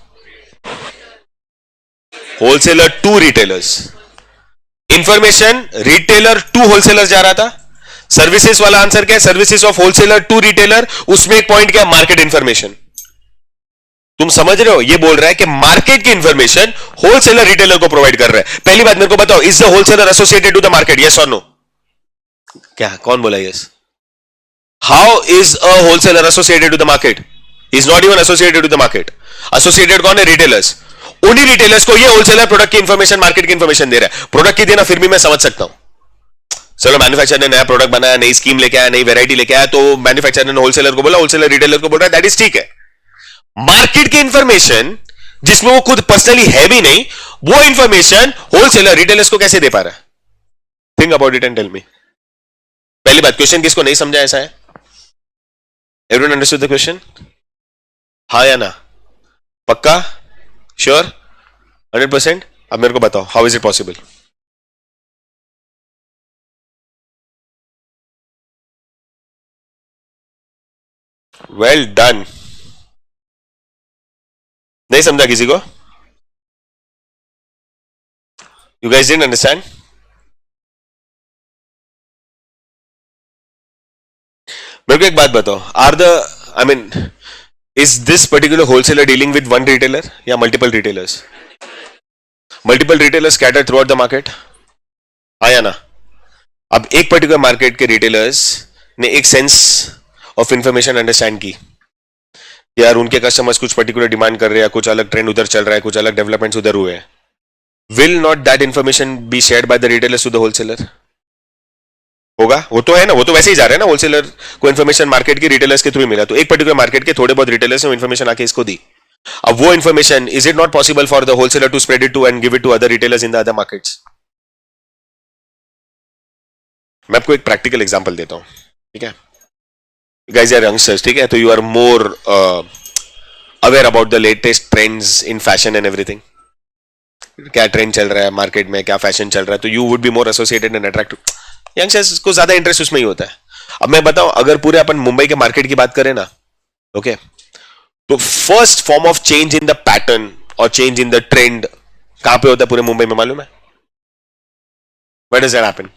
[SPEAKER 1] wholesaler to retailers. Information retailer to wholesaler जा रहा था, सर्विसेज वाला आंसर क्या है, services of wholesaler to retailer, उसमें एक पॉइंट क्या, मार्केट इंफॉर्मेशन। तुम समझ रहे हो, ये बोल रहा है कि मार्केट की इंफॉर्मेशन होलसेलर रिटेलर को प्रोवाइड कर रहा है। पहली बात मेरे को बताओ, is the wholesaler associated to the market, yes और नो, क्या कौन बोला yes. How is a wholesaler associated to the market, is not even associated to the market. Associated कौन है, रिटेलर्स, उन्हीं रिटेलर्स को ये होलसेलर प्रोडक्ट की इंफॉर्मेशन, मार्केट की इंफॉर्मेशन दे रहा है। प्रोडक्ट की देना फिर भी मैं समझ सकता हूं, चलो मैन्युफैक्चरर ने नया प्रोडक्ट बनाया, नई स्कीम लेके आया, नई वैरायटी लेके आया, तो मैन्युफैक्चरर ने होलसेलर को बोला, होलसेलर रिटेलर को बोल रहा है, दैट इज ठीक है। मार्केट की इंफॉर्मेशन जिसमें वो खुद पर्सनली है भी नहीं, वो इंफॉर्मेशन होलसेलर रिटेलर्स को कैसे दे पा रहा है, think about it and tell me. पहली बात, क्वेश्चन किसको नहीं समझा ऐसा है, एवरीवन अंडरस्टूड द क्वेश्चन, हाँ या ना? पक्का? श्योर? 100%? अब मेरे को बताओ, how is it possible? Well done. नहीं समझा किसी को? You guys didn't understand? मेरे को एक बात बताओ, are the, I mean, is this particular wholesaler dealing with one retailer या multiple retailers? Multiple retailers scatter throughout the market, हाँ या ना? अब एक पर्टिकुलर मार्केट के रिटेलर्स ने एक सेंस ऑफ इंफॉर्मेशन अंडरस्टैंड की, यार उनके कस्टमर्स कुछ पर्टिकुलर डिमांड कर रहे हैं, कुछ अलग ट्रेंड उधर चल रहा है, कुछ अलग डेवलपमेंट्स उधर हुए हैं। Will not that information be shared by the retailers to the wholesaler? होगा, वो तो है ना, वो तो वैसे ही जा रहे हैं ना, होलसेलर को इन्फॉर्मेशन मार्केट की रिटेलर्स के थ्रू ही मिला, तो एक पर्टिकुलर मार्केट के थोड़े बहुत रिटेलर्स ने इन्फॉर्मेशन आके इसको दी। अब वो information, is it not possible for the wholesaler to spread it to and give it to other retailers in the other markets? मैं आपको एक प्रैक्टिकल एग्जांपल देता हूं, ठीक है? गाइस आर यंगस्टर्स, ठीक है, तो you are more aware about the latest trends in fashion and everything. क्या ट्रेंड चल रहा है मार्केट में, क्या फैशन चल रहा है, तो you would be more associated and attractive. Youngsters को ज्यादा इंटरेस्ट उसमें ही होता है। अब मैं बताऊं, अगर पूरे अपन मुंबई के मार्केट की बात करें ना, ओके, तो first form of change in the pattern और चेंज इन द ट्रेंड कहां पे होता है पूरे मुंबई में, मालूम है? Where does that happen?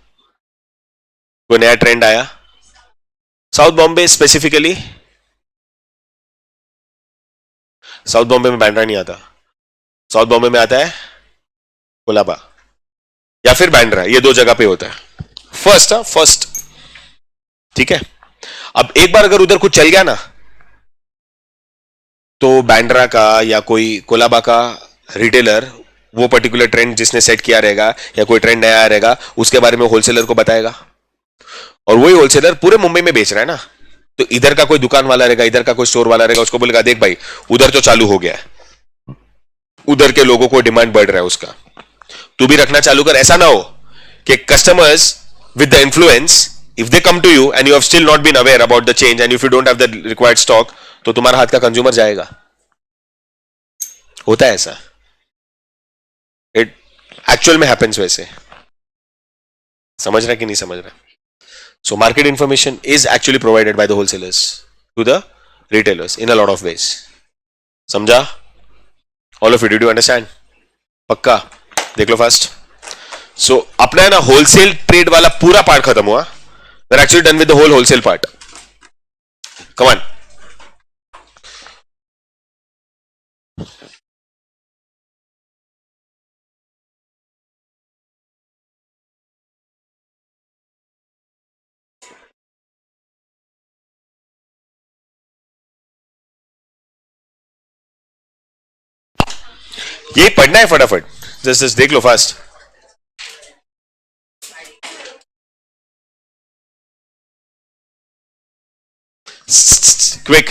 [SPEAKER 1] कोई नया ट्रेंड आया south Bombay specifically? South Bombay में बैंड्रा नहीं आता, साउथ बॉम्बे में आता है कोलाबा या फिर बैंड्रा, ये दो जगह पे होता है फर्स्ट। फर्स्ट, ठीक है। अब एक बार अगर उधर कुछ चल गया ना, तो बैंड्रा का या कोई कोलाबा का रिटेलर वो पर्टिकुलर ट्रेंड जिसने सेट किया रहेगा या कोई ट्रेंड नया रहेगा उसके बारे में होलसेलर को बताएगा, और वही होलसेलर पूरे मुंबई में बेच रहा है ना, तो इधर का कोई दुकान वाला रहेगा, इधर का कोई स्टोर वाला रहेगा, उसको बोलेगा देख भाई उधर तो चालू हो गया है, उधर के लोगों को डिमांड बढ़ रहा है उसका, तू भी रखना चालू कर। ऐसा ना हो कि customers with the influence, if they come to you and you have still not been aware about the change and if you don't have the required stock, तो तुम्हारा हाथ का कंज्यूमर जाएगा। होता है ऐसा, इट एक्चुअल में हैपेंस वैसे। समझ रहा है कि नहीं समझ रहा? So market information is actually provided by the wholesalers to the retailers in a lot of ways. समझा? All of you, did you understand? पक्का? देख लो फास्ट। सो अपना है ना होलसेल ट्रेड वाला पूरा पार्ट खत्म हुआ। We're actually done with the whole wholesale part. Come on. ये पढ़ना है फटाफट, जस्ट देख लो फास्ट। क्विक।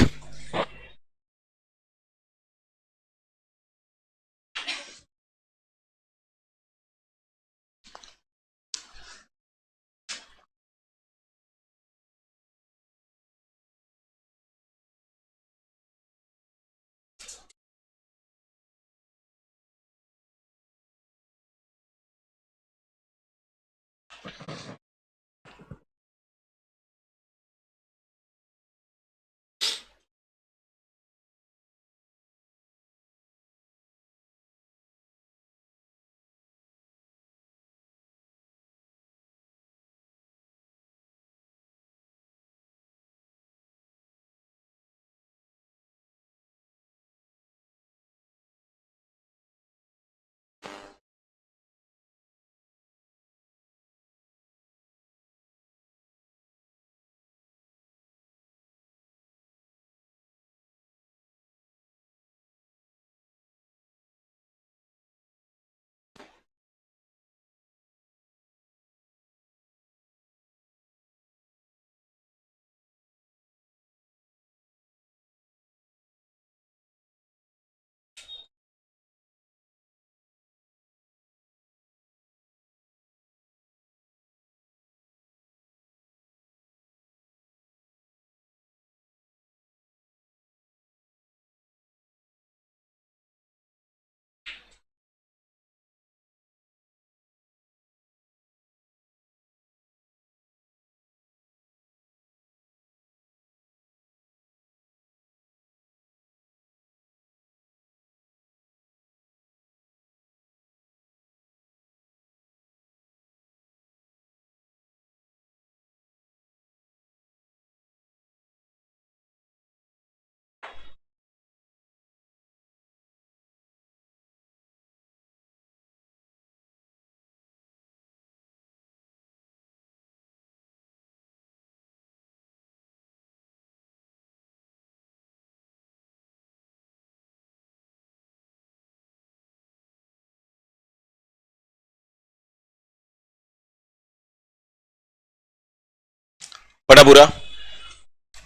[SPEAKER 1] पढ़ा पूरा?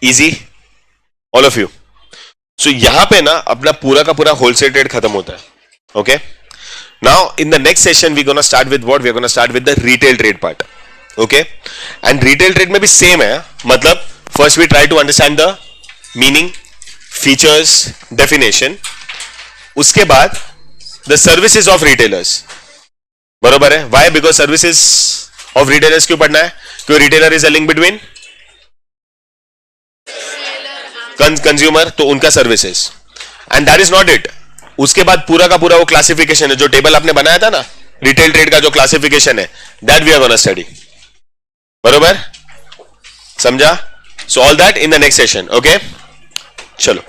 [SPEAKER 1] Easy all of you? So यहां पे ना अपना पूरा का पूरा होलसेल ट्रेड खत्म होता है. Okay, now in the next session we gonna start with what? We are gonna start with the retail trade part. Okay, and retail trade में भी सेम है. मतलब first we try to understand the meaning, features, definition. उसके बाद the services of retailers. बरोबर है? Why? Because services of retailers क्यों पढ़ना है? क्यों? Retailer is a link between consumer, तो उनका services. And that is not it. उसके बाद पूरा का पूरा वो क्लासिफिकेशन है, जो टेबल आपने बनाया था ना रिटेल ट्रेड का, जो क्लासिफिकेशन है, that we are gonna study. बरोबर? समझा? So all that in the next session. Okay, चलो.